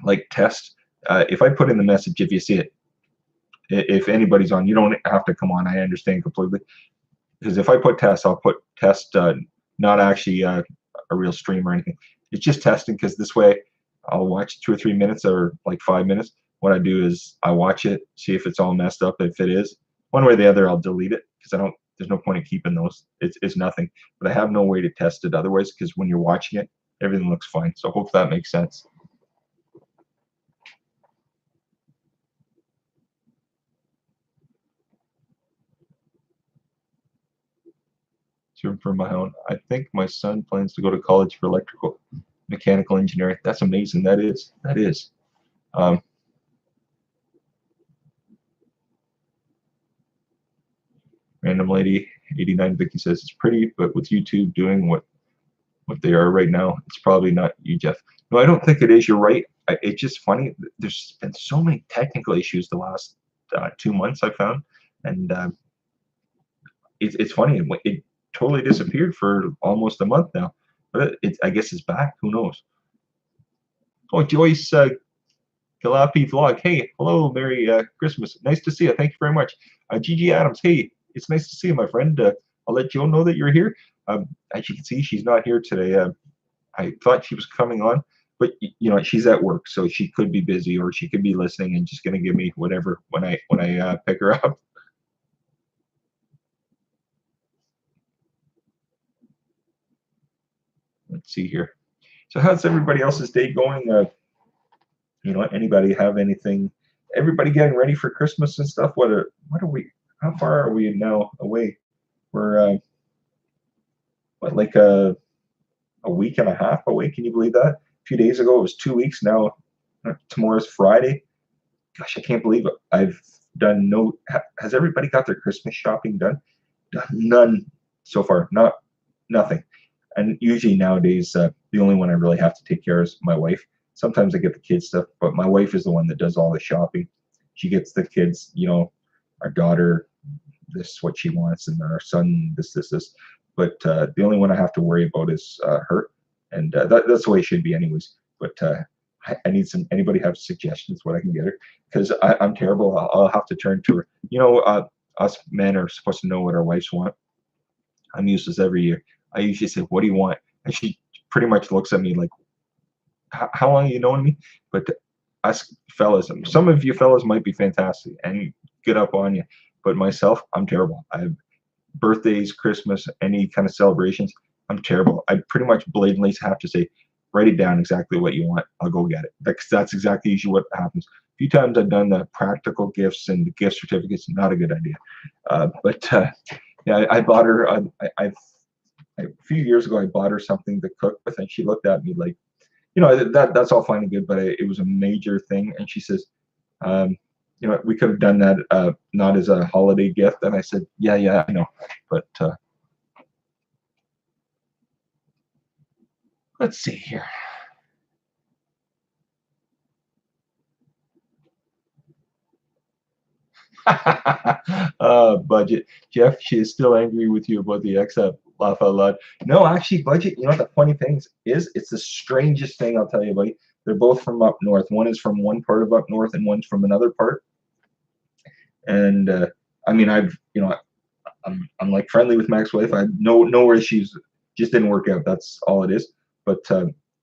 like test, if I put in the message, if you see it, if anybody's on, you don't have to come on. I understand completely, because if I put test, I'll put test, not actually a real stream or anything. It's just testing, because this way I'll watch 2 or 3 minutes or like 5 minutes. What I do is I watch it, see if it's all messed up. If it is, one way or the other, I'll delete it, because there's no point in keeping those. It's nothing. But I have no way to test it otherwise, because when you're watching it, everything looks fine. So I hope that makes sense. For my own, I think my son plans to go to college for electrical mechanical engineering. That's amazing. That is. Random Lady 89 Vicky says it's pretty, but with YouTube doing what they are right now, it's probably not you, Jeff. No, I don't think it is. You're right. It's just funny. There's been so many technical issues the last 2 months I found, and it's funny. It totally disappeared for almost a month now, but I guess it's back. Who knows? Oh, Joyce Galapi Vlog. Hey, hello, Merry Christmas. Nice to see you. Thank you very much. Gigi Adams. Hey, it's nice to see you, my friend. I'll let Joe know that you're here. As you can see, she's not here today. I thought she was coming on, but you know she's at work, so she could be busy or she could be listening and just gonna give me whatever when I pick her up. Let's see here. So how's everybody else's day going? You know, anybody have anything? Everybody getting ready for Christmas and stuff. What are we? How far are we now away? We're what, like a week and a half away? Can you believe that? A few days ago it was 2 weeks. Now tomorrow's Friday. Gosh, I can't believe it. I've done no. Has everybody got their Christmas shopping done? None so far. Nothing. And usually nowadays, the only one I really have to take care of is my wife. Sometimes I get the kids stuff, but my wife is the one that does all the shopping. She gets the kids, you know, our daughter, this is what she wants, and our son, this. But the only one I have to worry about is her, and that's the way it should be, anyways. But I need some. Anybody have suggestions what I can get her? Because I'm terrible. I'll have to turn to her. You know, us men are supposed to know what our wives want. I'm useless every year. I usually say, "What do you want?" And she pretty much looks at me like, "How long have you known me?" But us fellas, some of you fellas might be fantastic and get up on you, but myself, I'm terrible. I have birthdays, Christmas, any kind of celebrations. I'm terrible. I pretty much blatantly have to say, "Write it down exactly what you want. I'll go get it." That's exactly usually what happens. A few times I've done the practical gifts and the gift certificates. Not a good idea. But yeah, I bought her. A few years ago, I bought her something to cook with, and she looked at me like, you know, that's all fine and good, but it was a major thing. And she says, we could have done that not as a holiday gift. And I said, yeah, yeah, I know, but let's see here. Budget. Jeff, she is still angry with you about the XF. Laugh out loud. No, actually, Budget, the funny thing is, it's the strangest thing I'll tell you, buddy. They're both from up north. One is from one part of up north and one's from another part. And I mean, I'm like friendly with my ex-wife. I no issues. Just didn't work out. That's all it is. But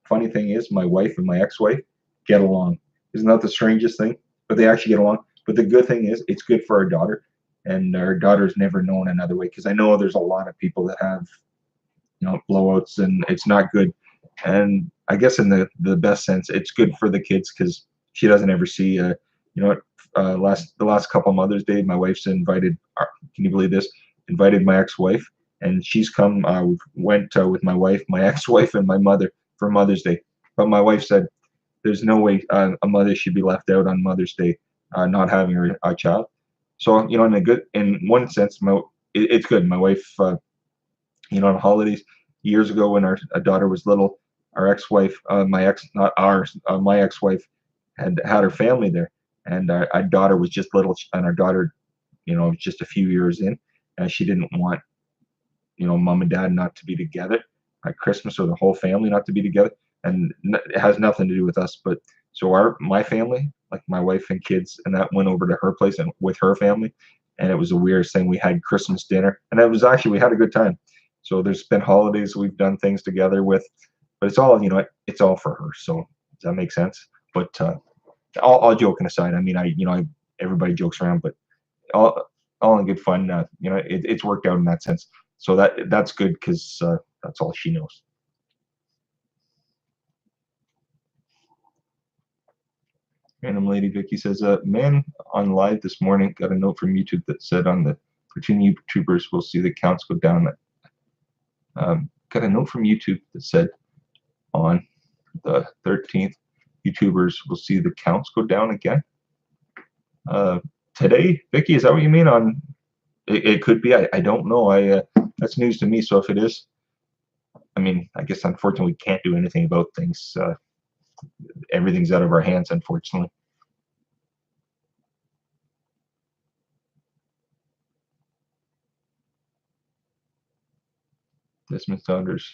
funny thing is, my wife and my ex-wife get along. Isn't that the strangest thing? But they actually get along. But the good thing is, it's good for our daughter, and our daughter's never known another way. Because I know there's a lot of people that have blowouts, and it's not good. And I guess in the best sense, it's good for the kids because she doesn't ever see. The last couple of Mother's Day, my wife's invited. Can you believe this? Invited my ex-wife, and she's come. Went with my wife, my ex-wife, and my mother for Mother's Day. But my wife said, "There's no way a mother should be left out on Mother's Day, not having a child." So in one sense, it's good. My wife, on holidays years ago when our daughter was little, our ex-wife, my ex, not ours, my ex-wife had her family there, and our daughter was just little, and our daughter, was just a few years in, and she didn't want, mom and dad not to be together at Christmas or the whole family not to be together, and it has nothing to do with us, but so my family, like my wife and kids, and that went over to her place and with her family, and it was the weirdest thing. We had Christmas dinner, and it was actually we had a good time. So there's been holidays we've done things together with, but it's all it's all for her. So does that make sense? But all joking aside, I mean everybody jokes around, but all all in good fun. It's worked out in that sense. So that's good because that's all she knows. Random Lady Vicky says, man on live this morning got a note from YouTube that said on the 13 YouTubers will see the counts go down. Got a note from YouTube that said on the 13th, YouTubers will see the counts go down again. Today, Vicky, is that what you mean? It could be. I don't know. That's news to me. So if it is, I mean, I guess unfortunately we can't do anything about things. Everything's out of our hands, unfortunately. Desmond Saunders,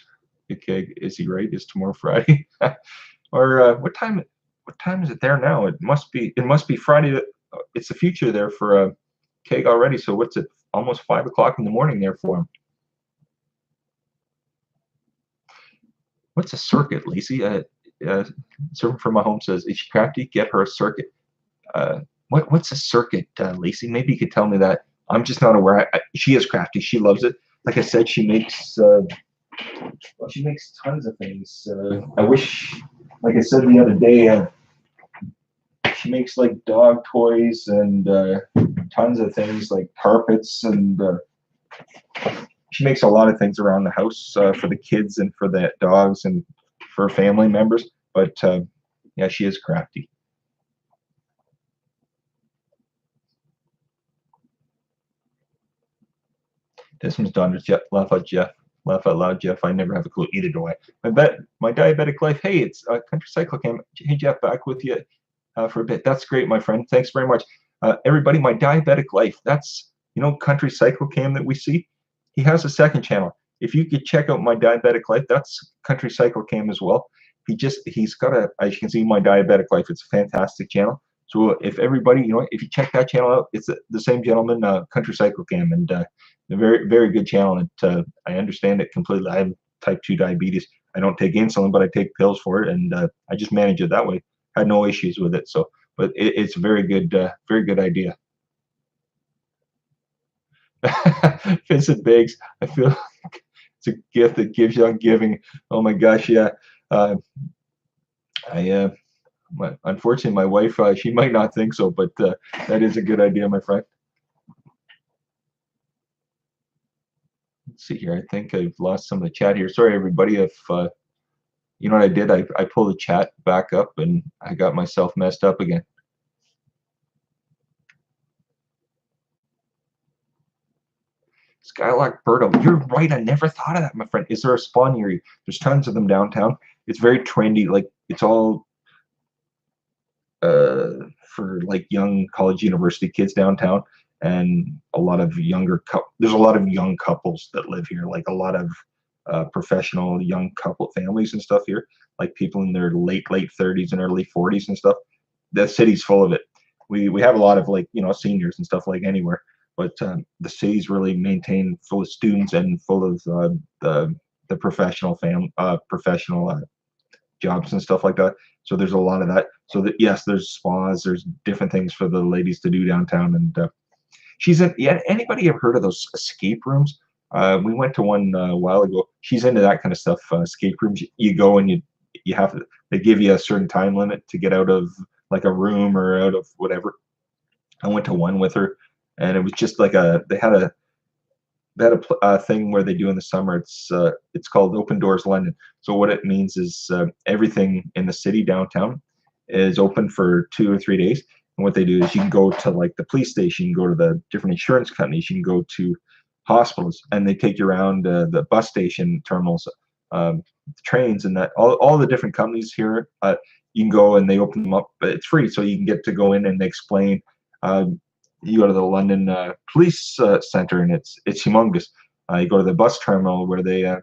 Big Keg, is he right? Is tomorrow Friday? Or what time? What time is it there now? It must be. It must be Friday. It's the future there for Keg already. So what's it? Almost 5 o'clock in the morning there for him. What's a circuit, Lacey? Servant from my home says, "Is she crafty? Get her a circuit." What's a circuit, Lacey? Maybe you could tell me that. I'm just not aware. She is crafty. She loves it. Like I said, she makes tons of things. I wish, like I said the other day, she makes like dog toys and tons of things like carpets, and she makes a lot of things around the house for the kids and for the dogs and for family members. But yeah, she is crafty. Desmond's daughter, Jeff, laugh out, Jeff. Laugh out loud, Jeff. I never have a clue. Either do I. My diabetic life. Hey, it's Country Cycle Cam. Hey, Jeff, back with you for a bit. That's great, my friend. Thanks very much. Everybody, my diabetic life. That's Country Cycle Cam that we see. He has a second channel. If you could check out my diabetic life, that's Country Cycle Cam as well. He's got as you can see, my diabetic life. It's a fantastic channel. So if everybody, if you check that channel out, it's the same gentleman, Country Cycle Cam, and a very, very good channel. And I understand it completely. I have type 2 diabetes. I don't take insulin, but I take pills for it, and I just manage it that way. I had no issues with it. So, but it's a very good idea. Vincent Biggs, I feel like it's a gift that gives on giving. Oh my gosh, yeah. Uh, unfortunately, my wife, she might not think so, but that is a good idea, my friend. Let's see here. I think I've lost some of the chat here. Sorry, everybody. If you know what I did, I pulled the chat back up and I got myself messed up again. Skylark Birdo. You're right. I never thought of that, my friend. Is there a spa near you? There's tons of them downtown. It's very trendy. Like it's all for like young college university kids downtown, and a lot of there's a lot of young couples that live here, like a lot of professional young couple families and stuff here, like people in their late 30s and early 40s and stuff. The city's full of it. We have a lot of like seniors and stuff like anywhere, but the city's really maintained full of students and full of the professional jobs and stuff like that. So there's a lot of that. So that yes, there's spas, there's different things for the ladies to do downtown. And she's in. Yeah, anybody ever heard of those escape rooms? We went to one a while ago. She's into that kind of stuff. Escape rooms. You go and you have to. They give you a certain time limit to get out of like a room or out of whatever. I went to one with her, and it was just like a thing where they do in the summer. It's called Open Doors London. So what it means is everything in the city downtown is open for 2 or 3 days. And what they do is you can go to like the police station, you can go to the different insurance companies, you can go to hospitals, and they take you around the bus station terminals, trains, and that all the different companies here. You can go and they open them up, but it's free, so you can get to go in and they explain. Um, you go to the London Police Center, and it's humongous. You go to the bus terminal where they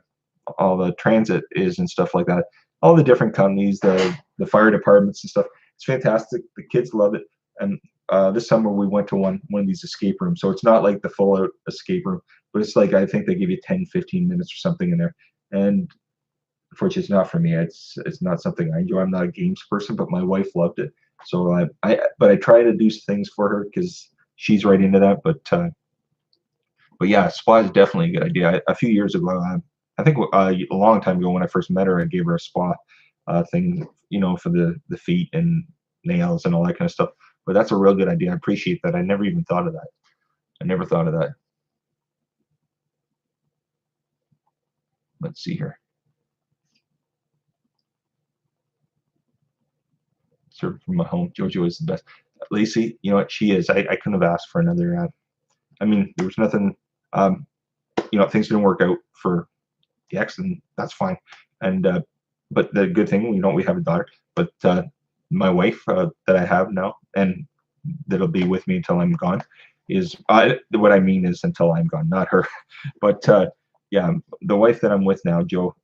all the transit is and stuff like that. All the different companies, the fire departments and stuff. It's fantastic. The kids love it. And this summer we went to one of these escape rooms. So it's not like the full out escape room, but it's like I think they give you 10, 15 minutes or something in there. And unfortunately, it's not for me. It's not something I enjoy. I'm not a games person, but my wife loved it. So I try to do things for her because she's right into that. But yeah, spa is definitely a good idea. A few years ago, I think a long time ago when I first met her, I gave her a spa thing, for the feet and nails and all that kind of stuff. But that's a real good idea. I appreciate that. I never even thought of that. I never thought of that. Let's see here. Served from my home. JoJo is the best. Lacey, you know what? She is. I couldn't have asked for another. I mean, there was nothing. Um, things didn't work out for the ex, and that's fine. And but the good thing, we have a daughter. But my wife that I have now, and that'll be with me until I'm gone, is what I mean is until I'm gone, not her. But yeah, the wife that I'm with now, Joe.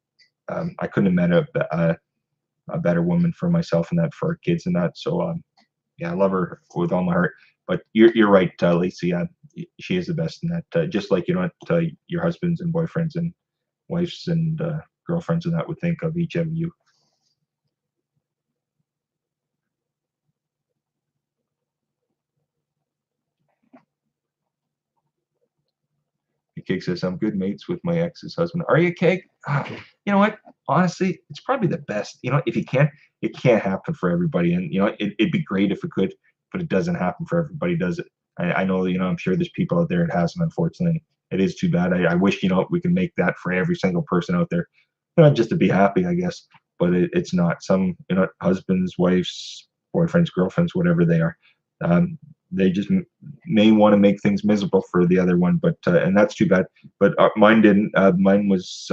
I couldn't have met a better woman for myself and that for our kids and that. So yeah, I love her with all my heart. But you're right, Lacey. She is the best in that. Just like your husbands and boyfriends and wives and girlfriends and that would think of each of you. Cake says, I'm good mates with my ex's husband. Are you, Cake? You know what? Honestly, it's probably the best. If you can't, it can't happen for everybody. And, it'd be great if it could, but it doesn't happen for everybody, does it? I know, I'm sure there's people out there it hasn't, unfortunately. It is too bad. I wish, we can make that for every single person out there, just to be happy, I guess. But it's not. Some, husbands, wives, boyfriends, girlfriends, whatever they are. They just may want to make things miserable for the other one, but and that's too bad. But mine didn't. Mine was,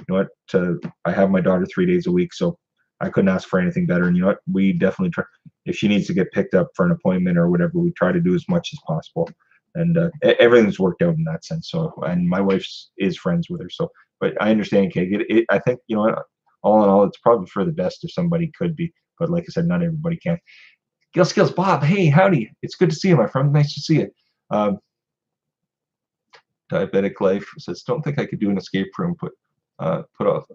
I have my daughter 3 days a week, so I couldn't ask for anything better. And we definitely try. If she needs to get picked up for an appointment or whatever, we try to do as much as possible. And everything's worked out in that sense. So, and my wife is friends with her. So, but I understand, Kate. I think all in all, it's probably for the best if somebody could be. But like I said, not everybody can. Gil Skills, Bob, hey, howdy. It's good to see you, my friend. Nice to see you. Diabetic Life says, don't think I could do an escape room, but put out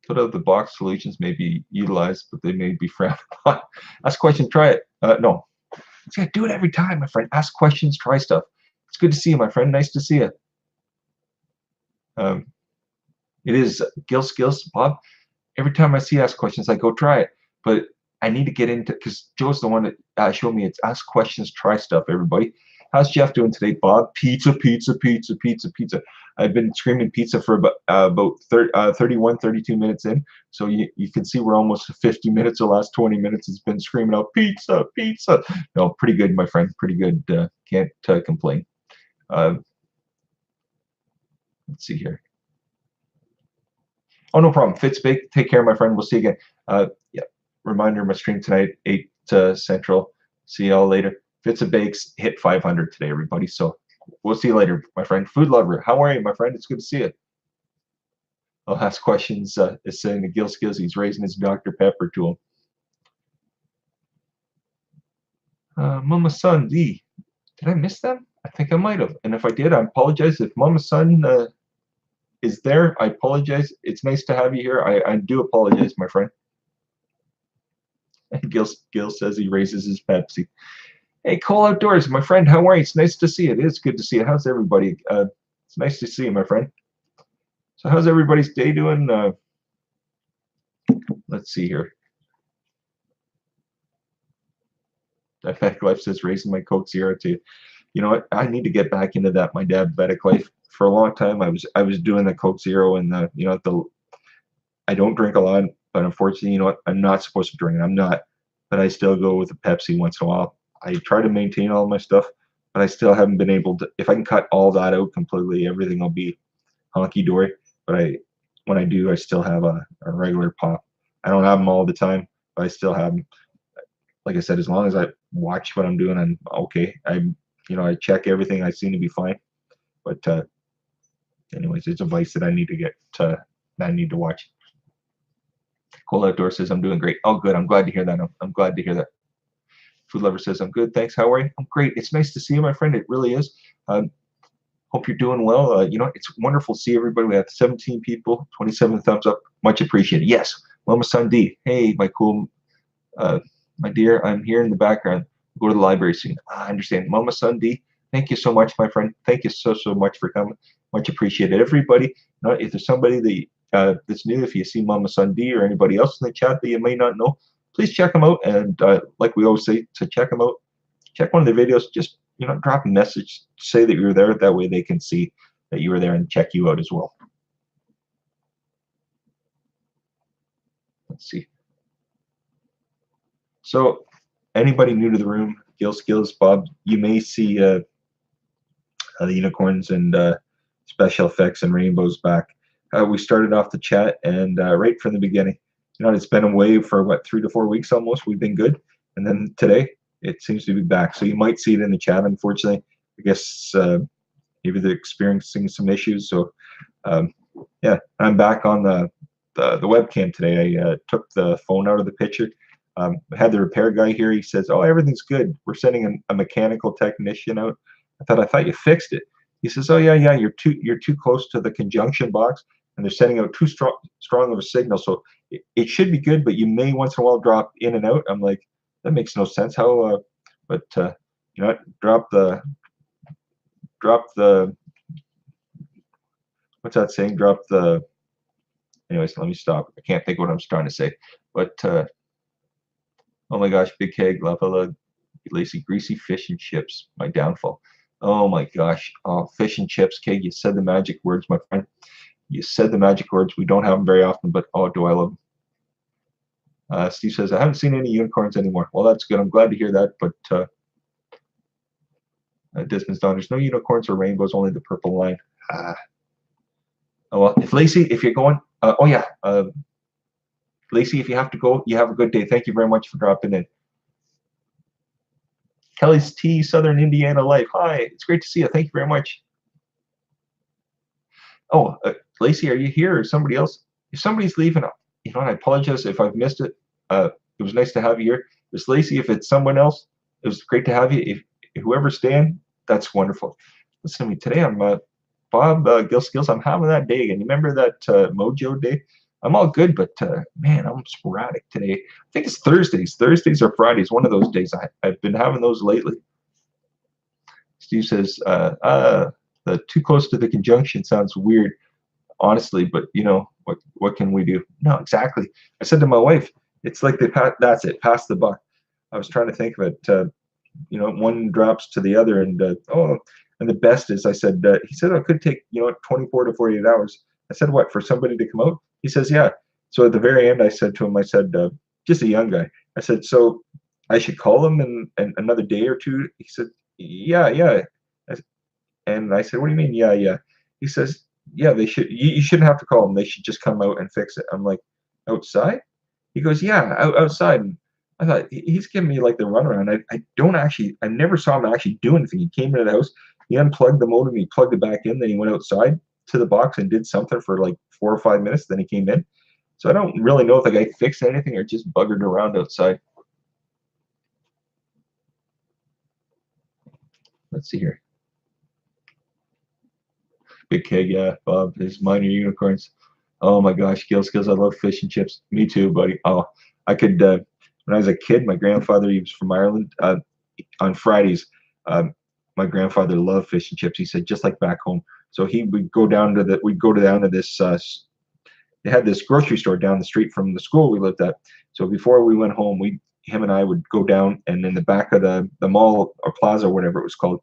the box solutions may be utilized, but they may be frowned upon. Ask questions, try it. No. Do it every time, my friend. Ask questions, try stuff. It's good to see you, my friend. Nice to see you. It is Gil Skills, Bob. Every time I see ask questions, I go try it. But I need to get into, because Joe's the one that showed me it's ask questions, try stuff, everybody. How's Jeff doing today, Bob? Pizza, pizza, pizza, pizza, pizza. I've been screaming pizza for about 31, 32 minutes in. So you can see we're almost 50 minutes. The last 20 minutes has been screaming out pizza, pizza. No, pretty good, my friend. Pretty good. Can't complain. Let's see here. Oh, no problem. Fitz Bake, take care, my friend. We'll see you again. Yeah, reminder, my stream tonight, 8 Central. See y'all later. Fitz and Bakes hit 500 today, everybody. So we'll see you later, my friend. Food lover, how are you, my friend? It's good to see you. I'll ask questions. Is saying to Gil Skills, he's raising his Dr. Pepper to him. Mama Son, Lee, did I miss them? I think I might have. And if I did, I apologize. If Mama Son is there, I apologize. It's nice to have you here. I do apologize, my friend. And Gil says he raises his Pepsi. Hey, Cole Outdoors, my friend, how are you? It's nice to see you. It is good to see you. How's everybody? It's nice to see you, my friend. So how's everybody's day doing? Let's see here. Diabetic Life says raising my Coke Zero to, you know what? I need to get back into that. My diabetic life. For a long time, I was doing the Coke Zero and I don't drink a lot, but unfortunately, you know what? I'm not supposed to drink it. I'm not, but I still go with a Pepsi once in a while. I try to maintain all my stuff, but I still haven't been able to. If I can cut all that out completely, everything will be honky dory. But when I do, I still have a regular pop. I don't have them all the time, but I still have them. Like I said, as long as I watch what I'm doing, I'm okay. I check everything. I seem to be fine. But anyways, it's a vice that I need to get. That I need to watch. Cole Outdoor says I'm doing great. Oh, good. I'm glad to hear that. I'm glad to hear that. Food Lover says I'm good. Thanks. How are you? I'm great. It's nice to see you, my friend. It really is. Hope you're doing well. It's wonderful to see everybody. We have 17 people, 27 thumbs up. Much appreciated. Yes, Mama Son D. Hey, my dear, I'm here in the background. Go to the library soon. I understand. Mama Son D, thank you so much, my friend. Thank you so much for coming. Much appreciated. Everybody, if there's somebody that's new, if you see Mama Son D or anybody else in the chat that you may not know, please check them out. And like we always say, to check them out, check one of their videos. Just drop a message, say that you're there. That way they can see that you were there and check you out as well. Let's see. So anybody new to the room, Gil Skills, Bob, you may see the unicorns and special effects and rainbows back. We started off the chat and right from the beginning, it's been away for what, 3 to 4 weeks almost. We've been good, and then today it seems to be back. So you might see it in the chat. Unfortunately, I guess maybe they're experiencing some issues. So yeah, I'm back on the webcam today. I took the phone out of the picture. I had the repair guy here. He says, "Oh, everything's good. We're sending a mechanical technician out." I thought you fixed it. He says, "Oh yeah, you're too close to the conjunction box, and they're sending out too strong of a signal. So it should be good, but you may once in a while drop in and out." I'm like, that makes no sense. How? But drop the what's that saying? Drop the. Anyways, let me stop. I can't think of what I'm trying to say. But oh my gosh, Big Keg, Lava, Lacy, Greasy Fish and Chips. My downfall. Oh my gosh. Oh, fish and chips, Keg. You said the magic words, my friend. You said the magic words. We don't have them very often, but oh, do I love them. Steve says, I haven't seen any unicorns anymore. Well, that's good. I'm glad to hear that. But Desmond's Dawn, there's no unicorns or rainbows, only the purple line. Oh, well, if Lacey, if you're going, oh yeah, Lacey, if you have to go, you have a good day. Thank you very much for dropping in. Kelly's Tea, Southern Indiana Life. Hi, it's great to see you. Thank you very much. Oh, Lacey, are you here or somebody else? If somebody's leaving, I apologize if I've missed it. It was nice to have you here. It's Lacey. If it's someone else, it was great to have you. If whoever's staying, that's wonderful. Listen to me today. I'm Bob Gil Skills. I'm having that day again. You remember that Mojo day? I'm all good, but man, I'm sporadic today. I think it's Thursdays. Thursdays or Fridays, one of those days. I've been having those lately. Steve says, the too close to the conjunction sounds weird, honestly, but what can we do? No, exactly. I said to my wife, it's like that's it, pass the buck. I was trying to think of it. One drops to the other, and and the best is, I said, he said, it could take 24 to 48 hours. I said, what, for somebody to come out? He says, yeah. So at the very end, I said to him, I said, just a young guy. I said, so I should call him in another day or two. He said, yeah. And I said, what do you mean, yeah? He says, yeah, they should. You shouldn't have to call them. They should just come out and fix it. I'm like, outside? He goes, yeah, outside. And I thought he's giving me like the runaround. I don't actually, I never saw him actually do anything. He came into the house, he unplugged the modem, he plugged it back in, then he went outside to the box and did something for like 4 or 5 minutes. Then he came in. So I don't really know if the guy fixed anything or just buggered around outside. Let's see here. Big keg, yeah, Bob, his minor unicorns. Oh my gosh, Skills, I love fish and chips. Me too, buddy. Oh, I could, when I was a kid, my grandfather, he was from Ireland. On Fridays, my grandfather loved fish and chips. He said, just like back home. So he would go down to the, we'd go down to this, they had this grocery store down the street from the school we lived at. So before we went home, him and I would go down, and in the back of the mall or plaza or whatever it was called,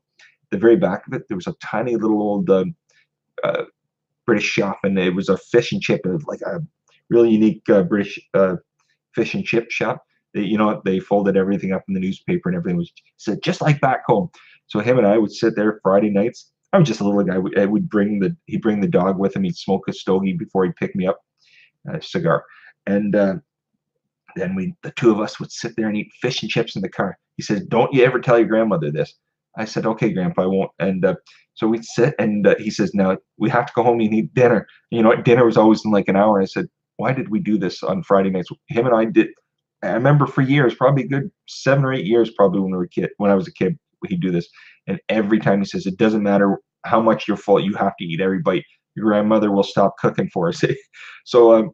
the very back of it, there was a tiny little old uh, British shop, and it was a fish and chip, like a really unique British fish and chip shop. They folded everything up in the newspaper, and everything was said just like back home. So him and I would sit there Friday nights. I was just a little guy. He'd bring the dog with him. He'd smoke a stogie before he'd pick me up, a cigar, and then the two of us would sit there and eat fish and chips in the car. He says, "Don't you ever tell your grandmother this." I said, "Okay, Grandpa, I won't." And so we'd sit, and he says, "Now we have to go home and eat dinner." You know, dinner was always in like an hour. I said, "Why did we do this on Friday nights?" Him and I did. I remember for years, probably a good 7 or 8 years, probably when I was a kid, he'd do this. And every time he says, "It doesn't matter how much you're full, you have to eat every bite. Your grandmother will stop cooking for us." So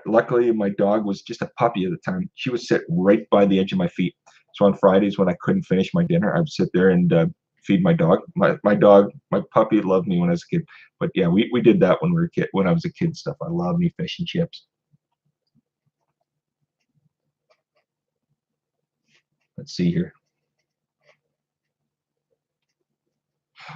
luckily my dog was just a puppy at the time. She would sit right by the edge of my feet. So on Fridays when I couldn't finish my dinner, I would sit there and feed my dog. My dog, my puppy loved me when I was a kid. But yeah, we did that when we were a kid, when I was a kid stuff. I love me fish and chips. Let's see here.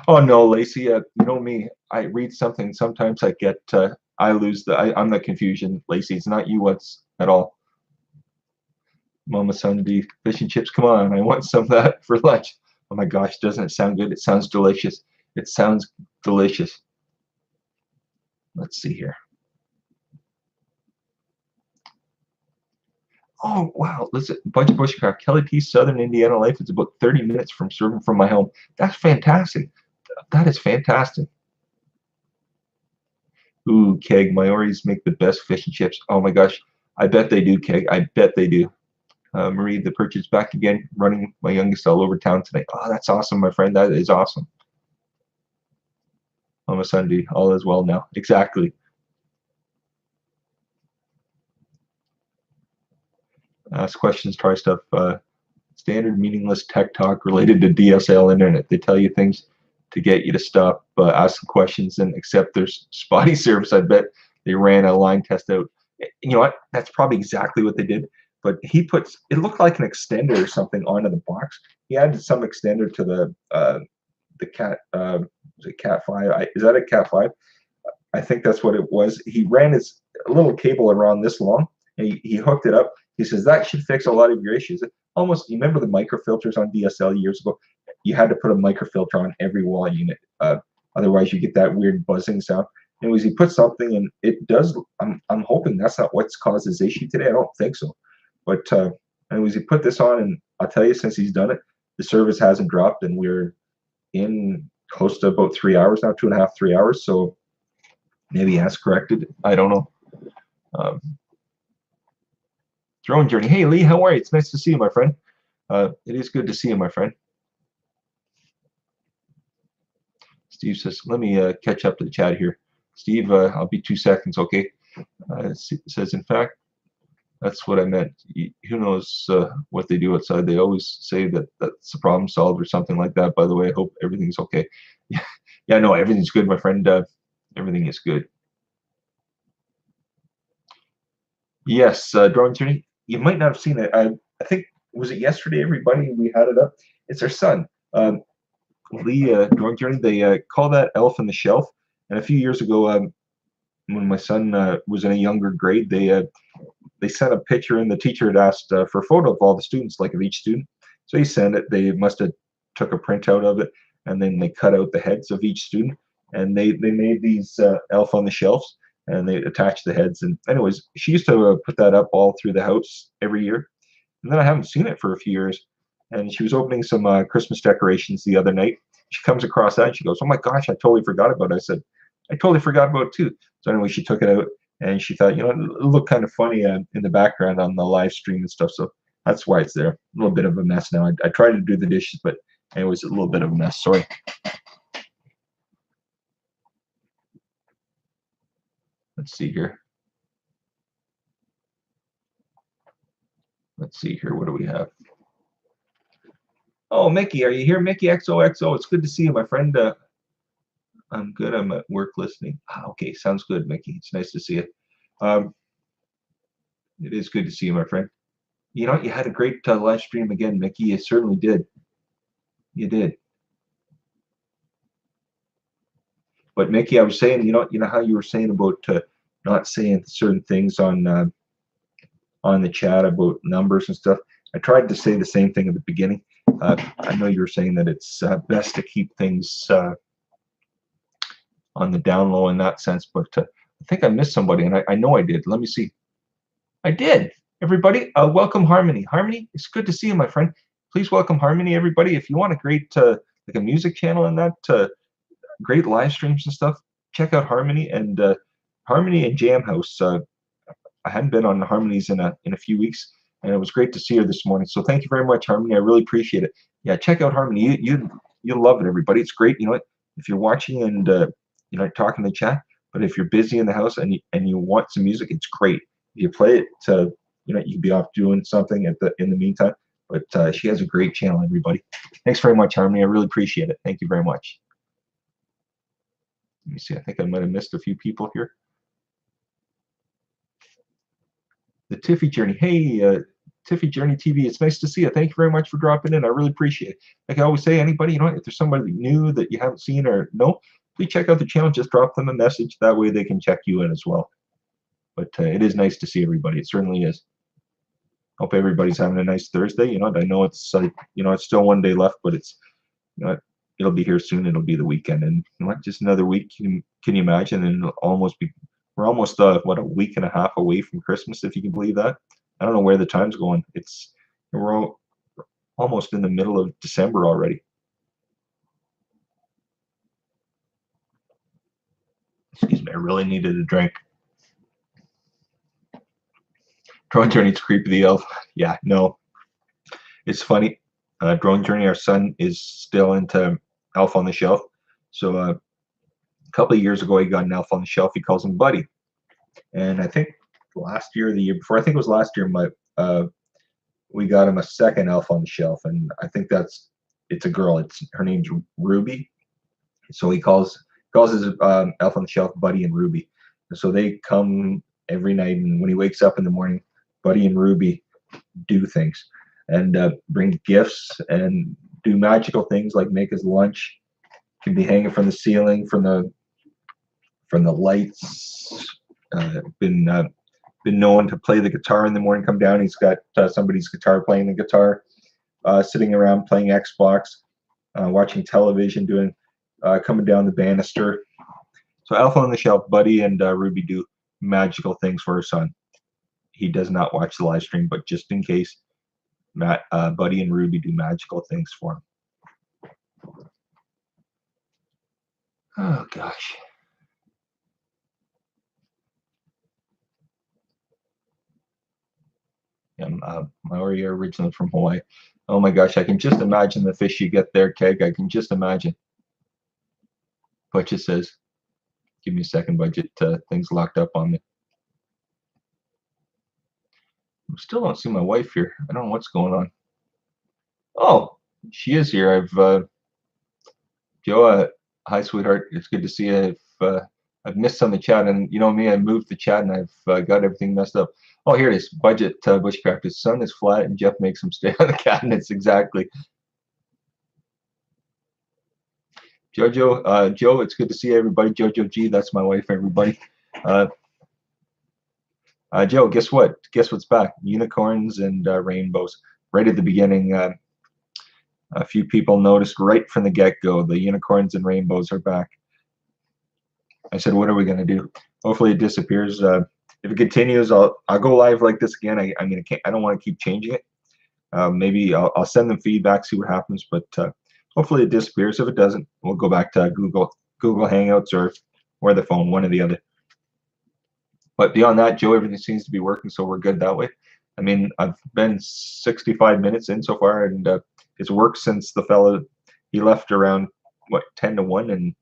Oh no, Lacey, you know me. I read something. Sometimes I lose I'm the confusion. Lacey, it's not you. What's at all? Mama Sunday fish and chips. Come on, I want some of that for lunch. Oh my gosh, doesn't it sound good? It sounds delicious. It sounds delicious. Let's see here. Oh wow, listen, bunch of bushcraft. Kelly T. Southern Indiana Life is about 30 minutes from serving from my home. That's fantastic. That is fantastic. Ooh, Keg, Maori's make the best fish and chips. Oh my gosh, I bet they do, Keg. I bet they do. Marie, the purchase back again, running my youngest all over town tonight. Oh, that's awesome, my friend. That is awesome. On a Sunday, all is well now. Exactly. Ask questions, try stuff. Standard meaningless tech talk related to DSL internet. They tell you things to get you to stop asking questions and accept their spotty service. I bet they ran a line test out. You know what? That's probably exactly what they did. But he puts it looked like an extender or something onto the box. He added some extender to the cat. Was it Cat 5? Is that a Cat 5? I think that's what it was. He ran his a little cable around this long, and he hooked it up. He says that should fix a lot of your issues. Almost, you remember the microfilters on DSL years ago? You had to put a microfilter on every wall unit, otherwise you get that weird buzzing sound. Anyways, he put something, and it does. I'm hoping that's not what's caused his issue today. I don't think so, but anyways, he put this on, and I'll tell you, since he's done it, the service hasn't dropped, and we're in close to about 3 hours now, 2.5, 3 hours. So maybe he has corrected. I don't know. Um, Drone Journey. Hey, Lee, how are you? It's nice to see you, my friend. It is good to see you, my friend. Steve says, let me catch up to the chat here. Steve, I'll be 2 seconds, okay? Says, in fact, that's what I meant. Who knows what they do outside? They always say that that's the problem solved or something like that. By the way, I hope everything's okay. Yeah, no, everything's good, my friend. Everything is good. Yes, Drone Journey. You might not have seen it. I think, was it yesterday, everybody? We had it up. It's our son. Lee, Drone Journey, they call that Elf on the Shelf. And a few years ago, when my son was in a younger grade, they sent a picture, and the teacher had asked for a photo of all the students, like of each student. So he sent it. They must have took a printout of it, and then they cut out the heads of each student. and they made these Elf on the Shelves, and they attached the heads. And anyways, she used to put that up all through the house every year, and then I haven't seen it for a few years. And she was opening some Christmas decorations the other night. She comes across that and she goes, "Oh my gosh, I totally forgot about it." I said, "I totally forgot about it too." So anyway, she took it out and she thought, you know, it looked kind of funny in the background on the live stream and stuff. So that's why it's there. A little bit of a mess now. I tried to do the dishes, but anyways, a little bit of a mess. Sorry. Let's see here. Let's see here. What do we have? Oh, Mickey, are you here? Mickey XOXO. It's good to see you, my friend. I'm good. I'm at work listening. Okay, sounds good, Mickey. It's nice to see you. Um, it is good to see you, my friend. You know, you had a great live stream again, Mickey. You certainly did. You did. But Mickey, I was saying, you know how you were saying about not saying certain things on the chat about numbers and stuff. I tried to say the same thing at the beginning. I know you were saying that it's best to keep things on the down low in that sense, but I think I missed somebody, and I know I did. Let me see. I did. Everybody, welcome Harmony. Harmony, it's good to see you, my friend. Please welcome Harmony, everybody. If you want a great like a music channel and that great live streams and stuff, check out Harmony and Jam House. I hadn't been on Harmonies in a few weeks, and it was great to see her this morning. So thank you very much, Harmony. I really appreciate it. Yeah, check out Harmony. You'll love it, everybody. It's great. You know what? If you're watching and you know talking in the chat, but if you're busy in the house and you want some music, it's great. You play it to you know you can be off doing something in the meantime. But she has a great channel, everybody. Thanks very much, Harmony. I really appreciate it. Thank you very much. Let me see. I think I might have missed a few people here. The Tiffy Journey. Hey, Tiffy Journey TV. It's nice to see you. Thank you very much for dropping in. I really appreciate it. Like I always say, anybody, you know, if there's somebody new that you haven't seen or know, please check out the channel. Just drop them a message. That way they can check you in as well. But it is nice to see everybody. It certainly is. Hope everybody's having a nice Thursday. You know, I know it's you know it's still one day left, but it's you know it'll be here soon. It'll be the weekend, and you know, just another week. Can you imagine? And it'll almost be we're almost what a week and a half away from Christmas, if you can believe that. I don't know where the time's going. We're almost in the middle of December already. Excuse me, I really needed a drink. Drone Journey's creepy the elf. Yeah, no, it's funny. Drone Journey, our son is still into Elf on the Shelf. So a couple of years ago, he got an Elf on the Shelf. He calls him Buddy. And I think last year, or the year before, I think it was last year, we got him a second Elf on the Shelf, and I think it's a girl. Her name's Ruby. So he calls his Elf on the Shelf Buddy and Ruby. And so they come every night, and when he wakes up in the morning, Buddy and Ruby do things and bring gifts and do magical things like make his lunch. Can be hanging from the ceiling, from the lights. Been known to play the guitar in the morning. Come down, he's got somebody's guitar playing the guitar. Sitting around playing Xbox, watching television, doing coming down the banister. So Elf on the Shelf, Buddy and Ruby do magical things for her son. He does not watch the live stream, but just in case, Buddy and Ruby do magical things for him. Oh gosh. Yeah, Maori are originally from Hawaii. Oh my gosh, I can just imagine the fish you get there, Keg. I can just imagine. Budget says, give me a second, Budget. Things locked up on me. I still don't see my wife here. I don't know what's going on. Oh, she is here. Joe, hi, sweetheart. It's good to see you. I've missed some of the chat, and you know me, I moved the chat, and I've got everything messed up. Oh, here it is. Budget Bushcraft. His son is flat, and Jeff makes him stay on the cabinets. Exactly. Jojo, Joe, it's good to see everybody. Jojo G, that's my wife, everybody. Joe, guess what? Guess what's back? Unicorns and rainbows. Right at the beginning, a few people noticed right from the get-go, the unicorns and rainbows are back. I said, what are we gonna do? Hopefully it disappears. If it continues, I'll go live like this again. I mean, I don't want to keep changing it. Maybe I'll send them feedback, see what happens. But hopefully it disappears. If it doesn't, we'll go back to Google Hangouts or the phone, one or the other. But beyond that, Joe, everything seems to be working, so we're good that way. I mean, I've been 65 minutes in so far, and it's worked since the fella, he left around, what, 10 to 1, and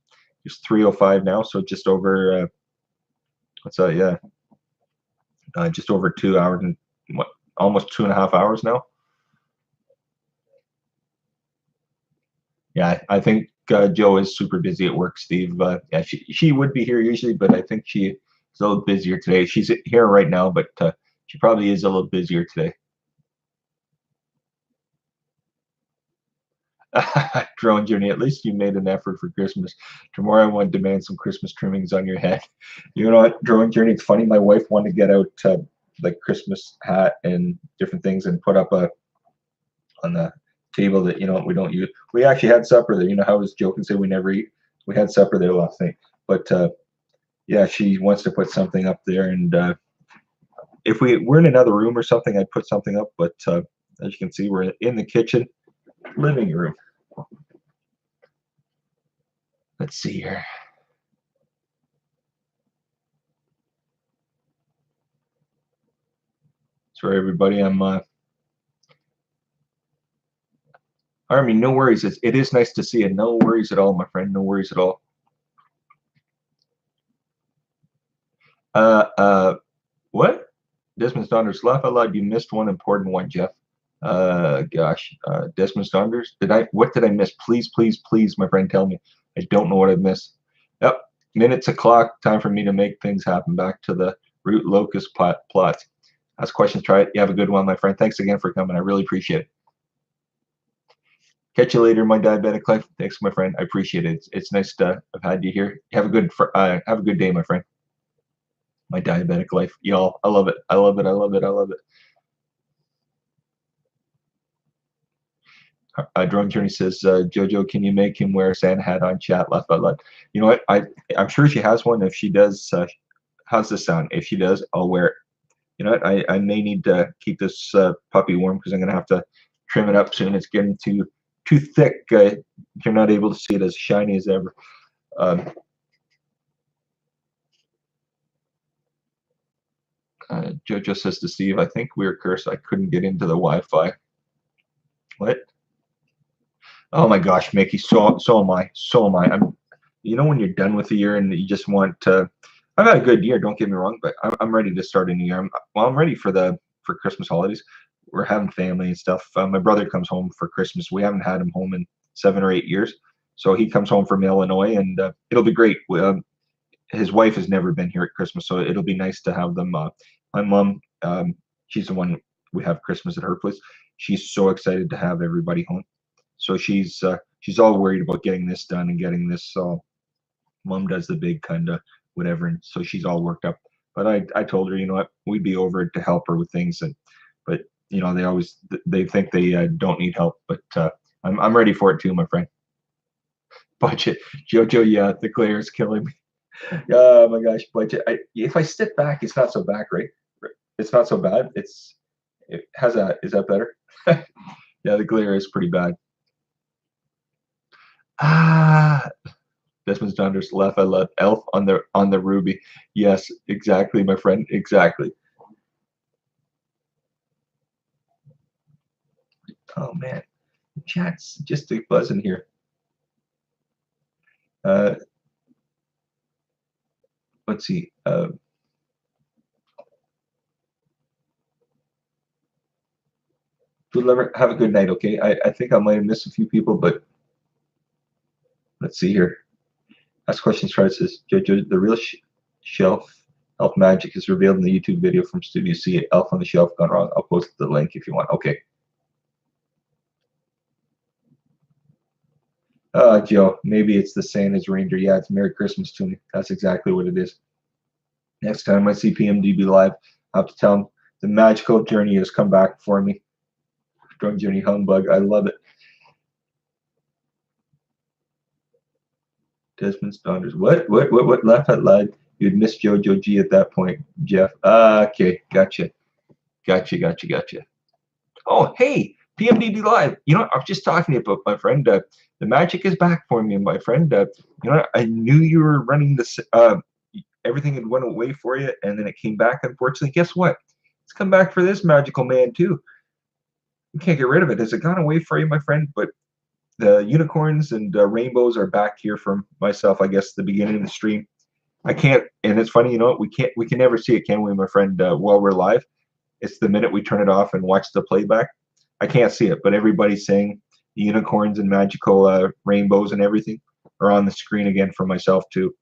it's 3:05 now, so just over, what's that, yeah, just over 2 hours and, what, almost 2.5 hours now. Yeah, I think Joe is super busy at work, Steve. Yeah, she would be here usually, but I think she's a little busier today. She's here right now, but she probably is a little busier today. Drone Journey, at least you made an effort for Christmas. Tomorrow I want to demand some Christmas trimmings on your head. You know what, Drone Journey, it's funny, my wife wanted to get out like Christmas hat and different things and put up on the table that, we don't use. We actually had supper there. You know how I was joking, say we never eat? We had supper there last night. But yeah, she wants to put something up there, and if we were in another room or something, I'd put something up, but as you can see, we're in the kitchen living room. Let's see here. Sorry, everybody. I'm Army. No worries. It is nice to see you. No worries at all, my friend. No worries at all. What? Desmond Saunders, laugh out loud. You missed one important one, Jeff. Gosh, Desmond Saunders. What did I miss? Please, please, please, my friend, tell me. I don't know what I missed. Yep. Minutes o'clock. Time for me to make things happen. Back to the root locus plots. Ask questions. Try it. You have a good one, my friend. Thanks again for coming. I really appreciate it. Catch you later, my diabetic life. Thanks, my friend. I appreciate it. It's nice to have had you here. Have a good day, my friend. My diabetic life, y'all. I love it. I love it. I love it. I love it. Drone Journey says, Jojo, can you make him wear a Santa hat on chat? Laugh out loud. You know what? I'm sure she has one. If she does, how's this sound? If she does, I'll wear it. You know what? I may need to keep this puppy warm because I'm gonna have to trim it up soon. It's getting too thick. You're not able to see it as shiny as ever. Jojo says to Steve, I think we're cursed. I couldn't get into the Wi-Fi. What? Oh my gosh, Mickey, so am I. So am I. When you're done with the year and you just want to. I've had a good year, don't get me wrong, but I'm ready to start a new year. I'm ready for Christmas holidays. We're having family and stuff. My brother comes home for Christmas. We haven't had him home in 7 or 8 years, so he comes home from Illinois, and it'll be great. His wife has never been here at Christmas, so it'll be nice to have them. My mom, she's the one we have Christmas at her place. She's so excited to have everybody home. So she's all worried about getting this done and getting this. Mom does the big kind of whatever, and so she's all worked up. But I told her, you know what, we'd be over to help her with things, but they think they don't need help, but I'm ready for it too, my friend. Budget, Jojo, yeah, the glare is killing me. Oh my gosh, budget. If I step back, it's not so back, right? It's not so bad. Is that better? Yeah, the glare is pretty bad. Ah, Desmond Saunders left. I love Elf on the Ruby. Yes, exactly, my friend. Exactly. Oh man, chat's just a buzzing here. Let's see. Have a good night. Okay. I think I might have missed a few people, but let's see here. Ask questions. Try says Jojo, the real shelf elf magic is revealed in the YouTube video from Studio C. Elf on the Shelf gone wrong. I'll post the link if you want. Okay. Joe, maybe it's the Santa's reindeer. Yeah, it's Merry Christmas to me. That's exactly what it is. Next time I see PMDB live, I have to tell him the magical journey has come back for me. Drug Journey humbug. I love it. Desmond's daughters. What? Laugh out loud. You'd miss JoJo G at that point, Jeff. Okay, gotcha. Oh, hey, PMDD Live. You know, I was just talking about my friend. The magic is back for me, my friend. You know, I knew you were running this. Everything had went away for you, and then it came back. Unfortunately, guess what? It's come back for this magical man too. You can't get rid of it. Has it gone away for you, my friend? But the unicorns and rainbows are back here for myself. I guess the beginning of the stream. I can't, and it's funny, you know, we can never see it, can we, my friend? While we're live, it's the minute we turn it off and watch the playback. I can't see it, but everybody's saying the unicorns and magical rainbows and everything are on the screen again for myself too.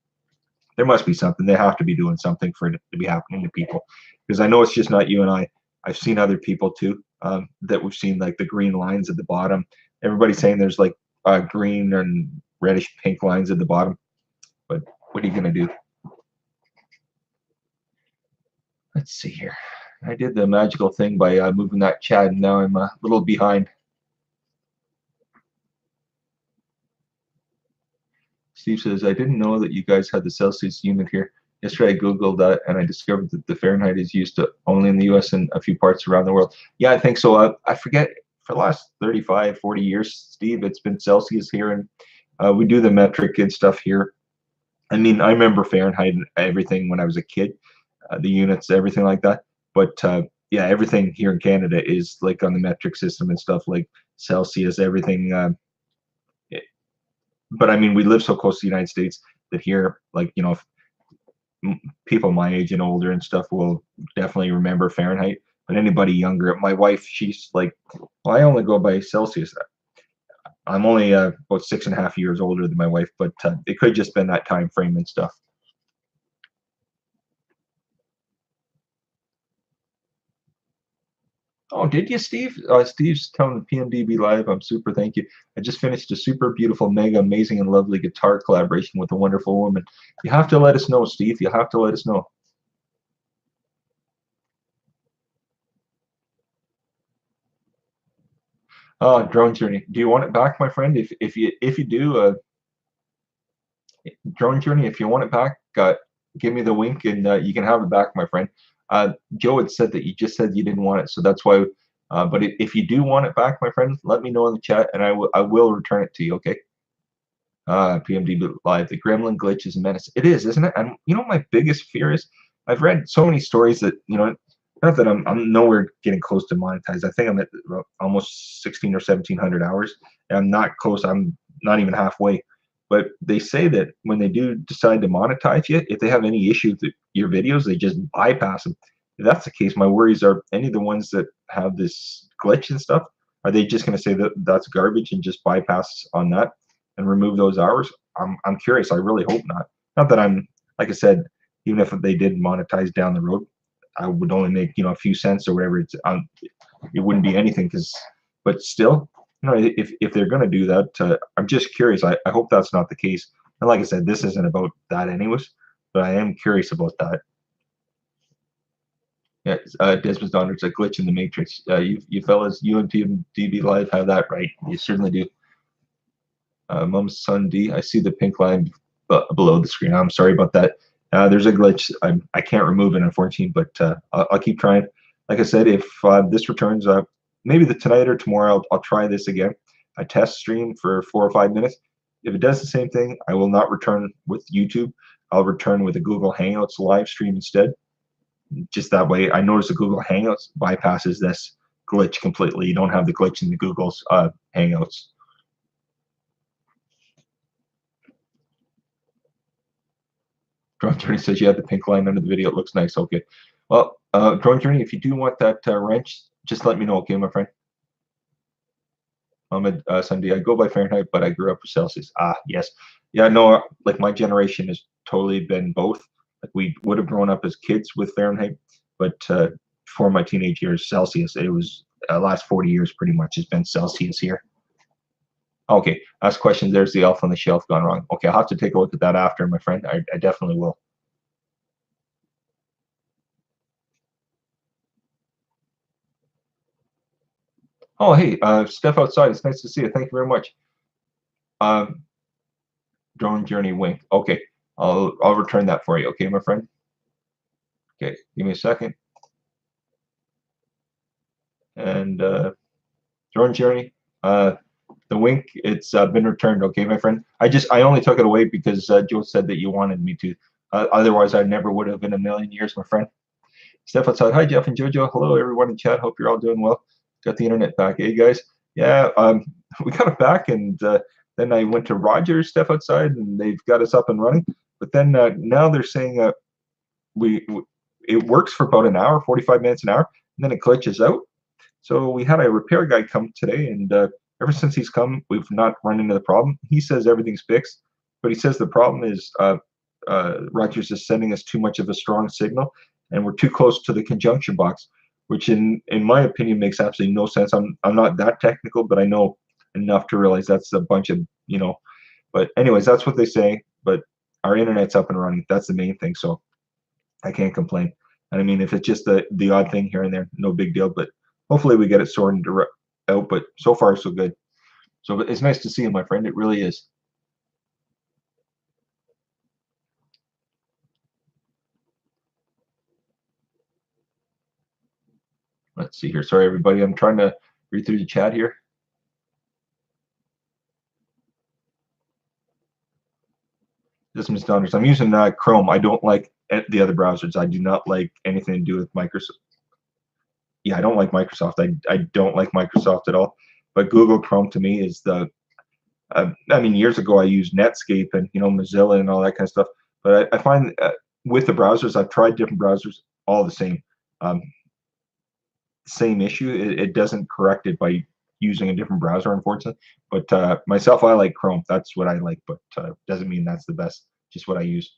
There must be something. They have to be doing something for it to be happening to people, because I know it's just not you and I. I've seen other people too, that we've seen, like the green lines at the bottom. Everybody's saying there's like green and reddish pink lines at the bottom. But what are you gonna do? Let's see here. I did the magical thing by moving that chat, and now I'm a little behind. Steve says, I didn't know that you guys had the Celsius unit here. Yesterday I Googled that and I discovered that the Fahrenheit is used only in the US and a few parts around the world. Yeah, I think so. I forget, for the last 35, 40 years, Steve, it's been Celsius here, and we do the metric and stuff here. I mean, I remember Fahrenheit and everything when I was a kid, the units, everything like that. But yeah, everything here in Canada is like on the metric system and stuff, like Celsius, everything. But I mean, we live so close to the United States that here, like, you know, people my age and older and stuff will definitely remember Fahrenheit. But anybody younger, my wife, she's like, well, I only go by Celsius. I'm only about 6.5 years older than my wife, but it could just been that time frame and stuff. Oh, did you, Steve? Steve's telling PMDB Live, I'm super, thank you. I just finished a super beautiful, mega, amazing, and lovely guitar collaboration with a wonderful woman. You have to let us know, Steve. You have to let us know. Drone Journey. Do you want it back, my friend? If you do, Drone Journey, if you want it back, give me the wink and you can have it back, my friend. Joe had said that you just said you didn't want it, so that's why. But if you do want it back, my friend, let me know in the chat, and I will return it to you. Okay. PMD Live. The Gremlin glitch is a menace. It is, isn't it? And you know, my biggest fear is I've read so many stories that, you know, not that I'm nowhere getting close to monetized. I think I'm at almost 16 or 1700 hours. And I'm not close. I'm not even halfway. But they say that when they do decide to monetize you, if they have any issues with your videos, they just bypass them. If that's the case, my worries are any of the ones that have this glitch and stuff, are they just going to say that that's garbage and just bypass on that and remove those hours? I'm curious. I really hope not. Not that I'm, like I said, even if they did monetize down the road, I would only make, you know, a few cents or whatever. It wouldn't be anything, because, but still, you know, if they're going to do that, I'm just curious. I hope that's not the case. And like I said, this isn't about that anyways, but I am curious about that. Yeah, Desmond's daughter, it's a glitch in the matrix. You fellas, you and DB Live have that right. You certainly do. Mom's son D, I see the pink line below the screen. I'm sorry about that. There's a glitch. I can't remove it, unfortunately, but I'll keep trying. Like I said, if this returns, maybe tonight or tomorrow, I'll try this again. I test stream for 4 or 5 minutes. If it does the same thing, I will not return with YouTube. I'll return with a Google Hangouts live stream instead. Just that way, I notice the Google Hangouts bypasses this glitch completely. You don't have the glitch in the Google's Hangouts. Drone Journey says you have the pink line under the video. It looks nice. Okay. Well, Drone Journey, if you do want that wrench, just let me know, okay, my friend? Ahmed Sunday, I go by Fahrenheit, but I grew up with Celsius. Ah, yes. Yeah, no, like my generation has totally been both. Like we would have grown up as kids with Fahrenheit, but for my teenage years, Celsius. It was last 40 years pretty much has been Celsius here. Okay, ask questions. There's the elf on the shelf gone wrong. Okay, I'll have to take a look at that after, my friend. I definitely will. Oh, hey, Steph outside. It's nice to see you. Thank you very much. Um, Drone Journey Wink. Okay, I'll return that for you. Okay, my friend. Okay, give me a second. And Drone Journey, the wink, it's been returned. Okay, my friend. I only took it away because Joe said that you wanted me to. Otherwise, I never would have in a million years, my friend. Steph outside. Hi, Jeff and JoJo. Hello, everyone in chat. Hope you're all doing well. Got the internet back. Hey, guys. Yeah, we got it back, and then I went to Rogers, Steph outside, and they've got us up and running. But then now they're saying we it works for about an hour, 45 minutes an hour, and then it glitches out. So we had a repair guy come today, and ever since he's come, we've not run into the problem. He says everything's fixed, but he says the problem is Rogers is sending us too much of a strong signal, and we're too close to the conjunction box, which in my opinion makes absolutely no sense. I'm not that technical, but I know enough to realize that's a bunch of But anyways, that's what they say. But our internet's up and running. That's the main thing. So I can't complain. And I mean, if it's just the odd thing here and there, no big deal. But hopefully we get it sorted out. But so far so good. So it's nice to see you, my friend. It really is. Let's see here. Sorry, everybody. I'm trying to read through the chat here. This is Donners. I'm using Chrome. I don't like the other browsers. I do not like anything to do with Microsoft. Yeah, I don't like Microsoft. I don't like Microsoft at all. But Google Chrome to me is the I mean, years ago I used Netscape and Mozilla and all that kind of stuff. But I find with the browsers, I've tried different browsers, all the same. Um, Same issue. It doesn't correct it by using a different browser, unfortunately. But myself, I like Chrome. That's what I like. But doesn't mean that's the best. Just what I use.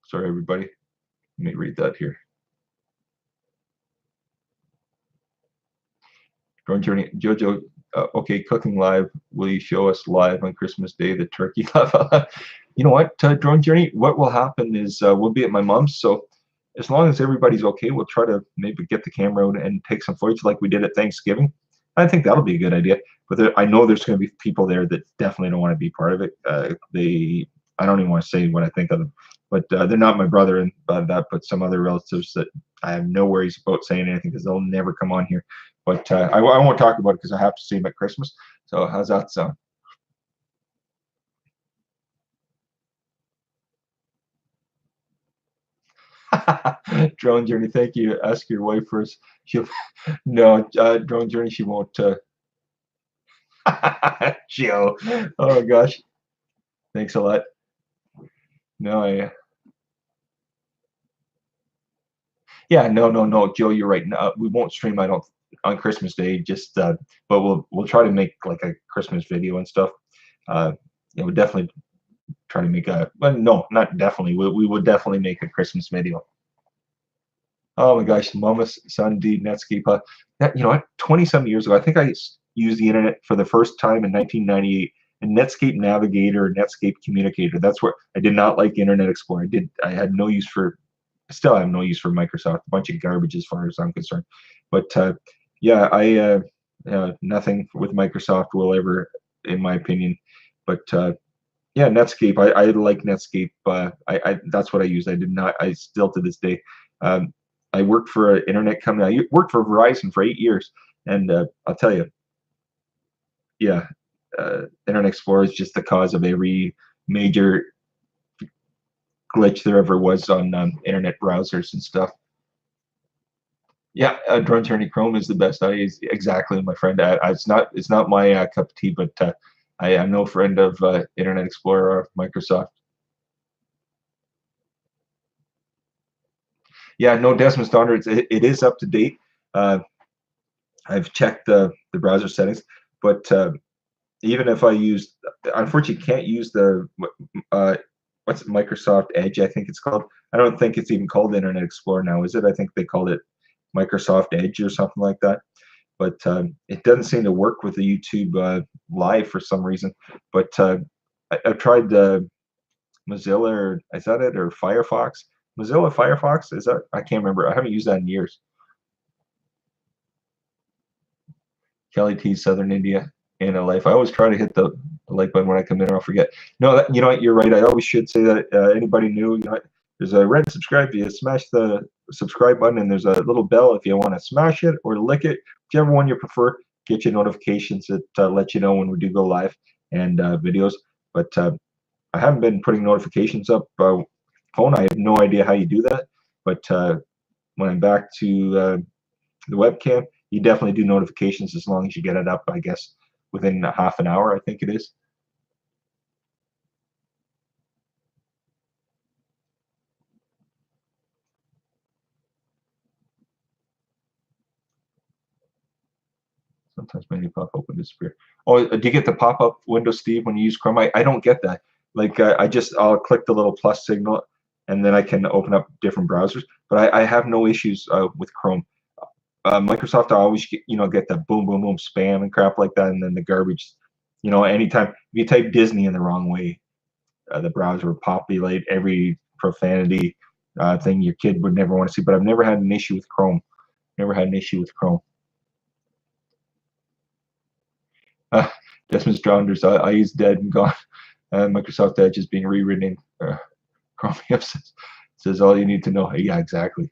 Sorry, everybody. Let me read that here. Drone Journey, Jojo, okay, cooking live. Will you show us live on Christmas Day the turkey level? You know what, Drone Journey? What will happen is we'll be at my mom's, so as long as everybody's okay, we'll try to maybe get the camera out and take some footage like we did at Thanksgiving. I think that'll be a good idea. But I know there's going to be people there that definitely don't want to be part of it. I don't even want to say what I think of them, but they're not my brother and that, but some other relatives that I have no worries about saying anything because they'll never come on here. But I won't talk about it because I have to see him at Christmas. So how's that sound? Drone Journey, thank you. Ask your wife first. She'll no, Drone Journey. She won't. Joe. Oh gosh, thanks a lot. No, yeah, no, Joe. You're right. No, we won't stream. I don't on Christmas Day. Just but we'll try to make like a Christmas video and stuff. We'll definitely try to make a. But no, not definitely. We would definitely make a Christmas video. Oh my gosh, Mama Son D Netscape. That what? 20 some years ago, I think I used the internet for the first time in 1998. And Netscape Navigator, Netscape Communicator. That's where I did not like Internet Explorer. I had no use for. I still have no use for Microsoft. A bunch of garbage as far as I'm concerned. But yeah, nothing with Microsoft will ever, in my opinion. But yeah, Netscape. I like Netscape. That's what I use. I did not. I still to this day. Um, I worked for an internet company. I worked for Verizon for 8 years, and I'll tell you, yeah, Internet Explorer is just the cause of every major glitch there ever was on internet browsers and stuff. Yeah, Drone Journey Chrome is the best. Exactly, my friend. It's not my cup of tea, but I am no friend of Internet Explorer or Microsoft. Yeah, no, Desmond Standards. It is up to date. Uh, I've checked the browser settings, but even if I use, unfortunately, can't use the what's it, Microsoft Edge, I think it's called. I don't think it's even called Internet Explorer now, is it? I think they called it Microsoft Edge or something like that. But it doesn't seem to work with the YouTube Live for some reason. But I've tried Mozilla, or is that it, or Firefox? Mozilla Firefox, is that? I can't remember. I haven't used that in years. Kelly T, Southern India, in a life. I always try to hit the like button when I come in, or I'll forget. No, that, you know what? You're right. I always should say that. Anybody new, you know, there's a red subscribe. You smash the subscribe button, and there's a little bell if you want to smash it or lick it, whichever one you prefer. Get your notifications that let you know when we do go live and videos. But I haven't been putting notifications up. Phone, I have no idea how you do that. But when I'm back to the webcam, you definitely do notifications as long as you get it up, I guess, within half an hour, I think it is. Sometimes menu pop-up and disappear. Oh, do you get the pop-up window, Steve, when you use Chrome? I don't get that. Like, I'll click the little plus signal, and then I can open up different browsers. But I have no issues with Chrome. Microsoft, I always get the boom, boom, boom spam and crap like that, and then the garbage. Anytime if you type Disney in the wrong way, the browser will populate every profanity thing your kid would never want to see. But I've never had an issue with Chrome. Never had an issue with Chrome. Uh, Desmond's Drowners, I use Dead and Gone. Microsoft Edge is being rewritten. Chromium says all you need to know. Yeah, exactly.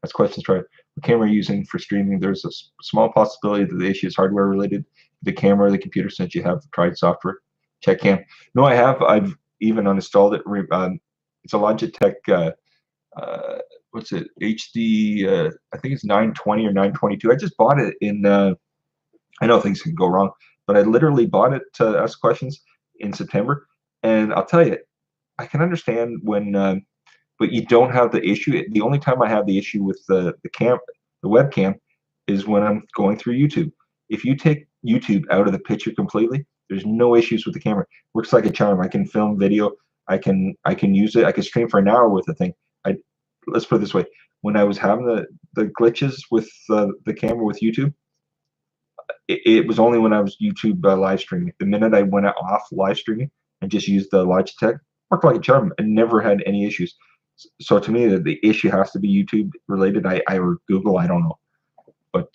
That's questions right. The camera you're using for streaming, there's a small possibility that the issue is hardware related. The camera or the computer, since you have tried software. Check cam. No, I have. I've even uninstalled it. It's a Logitech. What's it? HD. I think it's 920 or 922. I just bought it in. I know things can go wrong, but I literally bought it to ask questions in September, and I'll tell you, I can understand when, but you don't have the issue. The only time I have the issue with the webcam, is when I'm going through YouTube. If you take YouTube out of the picture completely, there's no issues with the camera. Works like a charm. I can film video. I can use it. I can stream for an hour with the thing. Let's put it this way: when I was having the glitches with the camera with YouTube, it was only when I was YouTube live streaming. The minute I went off live streaming and just used the Logitech, worked like a charm. I never had any issues. So to me, the issue has to be YouTube related. Or Google, I don't know. But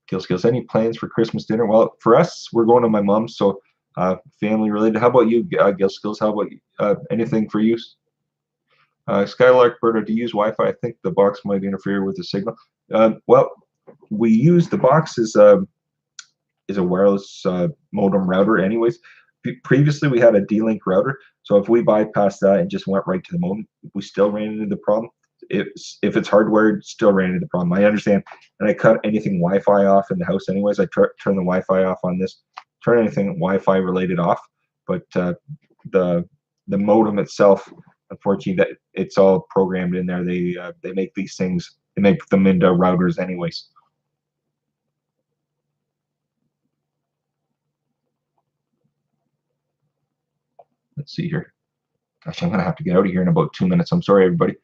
Gill Skills, any plans for Christmas dinner? Well, for us, we're going to my mom's, so family related. How about you, Gill Skills? How about anything for you? Skylark Bird, do you use Wi-Fi? I think the box might interfere with the signal. Well, we use the box is a wireless modem router anyways. Previously we had a D-Link router, so if we bypassed that and just went right to the modem, we still ran into the problem. If it's hardwired, still ran into the problem. I understand, and I cut anything Wi-Fi off in the house anyways. I turn the Wi-Fi off on this, turn anything Wi-Fi related off, but the modem itself, unfortunately, that it's all programmed in there. They make these things, they make them into routers anyways. Let's see here. Gosh, I'm gonna have to get out of here in about 2 minutes. I'm sorry, everybody.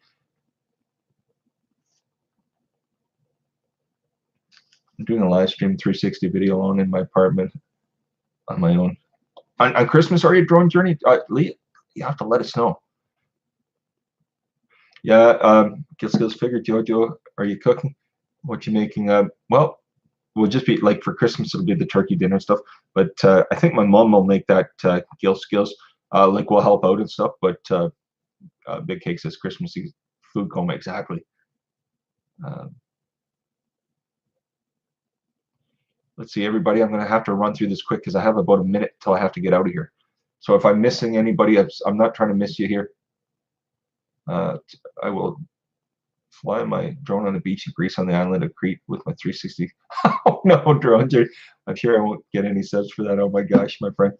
I'm doing a live stream 360 video alone in my apartment on my own. On Christmas, are you drone journey? Lee, you have to let us know. Yeah, Skills figure, Jojo, are you cooking? What you making? Well, we'll just be like for Christmas, it'll be the turkey dinner stuff. But I think my mom will make that Gill Skills. Like we'll help out and stuff. But Big Cake says Christmas food coma, exactly. Let's see, everybody. I'm going to have to run through this quick because I have about a minute till I have to get out of here. So if I'm missing anybody, I'm not trying to miss you here. I will fly my drone on the beach in Greece on the island of Crete with my 360. Oh no, drone! I'm sure I won't get any subs for that. Oh my gosh, my friend.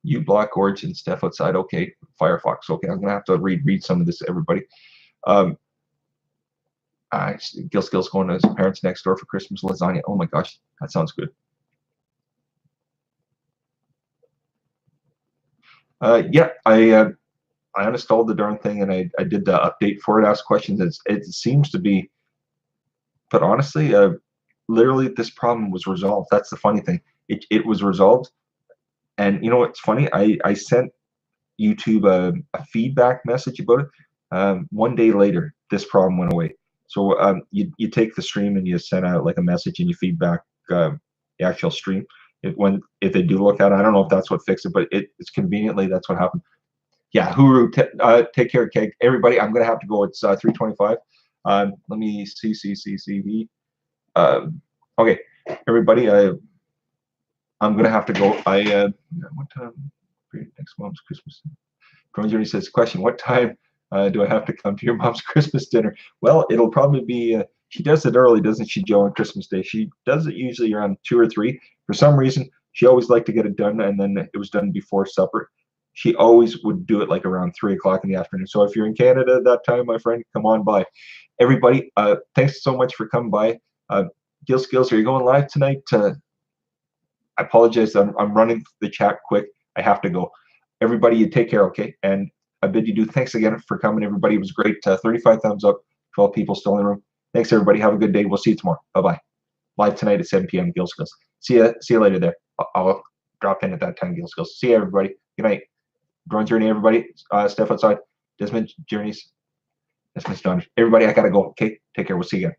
You block Origin stuff outside. Okay, Firefox. Okay, I'm gonna have to read some of this, everybody. Gill Skills going to his parents next door for Christmas lasagna. Oh my gosh, that sounds good. Yeah, I uninstalled the darn thing and I did the update for it. Ask questions. It seems to be, but honestly, literally this problem was resolved. That's the funny thing. It was resolved, and you know what's funny? I sent YouTube a feedback message about it. 1 day later, this problem went away. So you take the stream and you send out like a message and you feedback the actual stream. If they do look at it, I don't know if that's what fixed it, but it's conveniently that's what happened. Yeah, Huru, take care, Keg. Everybody, I'm gonna have to go. It's 3:25. Let me see. Okay, everybody, I'm gonna have to go. What time? Next mom's Christmas. Growing Journey says, question: what time do I have to come to your mom's Christmas dinner? Well, it'll probably be. She does it early, doesn't she, Joe? On Christmas Day, she does it usually around 2 or 3. For some reason, she always liked to get it done, and then it was done before supper. She always would do it like around 3 o'clock in the afternoon. So if you're in Canada at that time, my friend, come on by. Everybody, thanks so much for coming by. Gil Skills, are you going live tonight? I apologize. I'm running the chat quick. I have to go. Everybody, you take care, okay? And I bid you do. Thanks again for coming, everybody. It was great. 35 thumbs up, 12 people still in the room. Thanks, everybody. Have a good day. We'll see you tomorrow. Bye-bye. Live tonight at 7 p.m. Gil Skills. See you later there. I'll drop in at that time, Gil Skills. See you, everybody. Good night. Growing Journey, everybody. Steph outside. Desmond Journeys. Desmond's done. Everybody, I got to go. Okay? Take care. We'll see you again.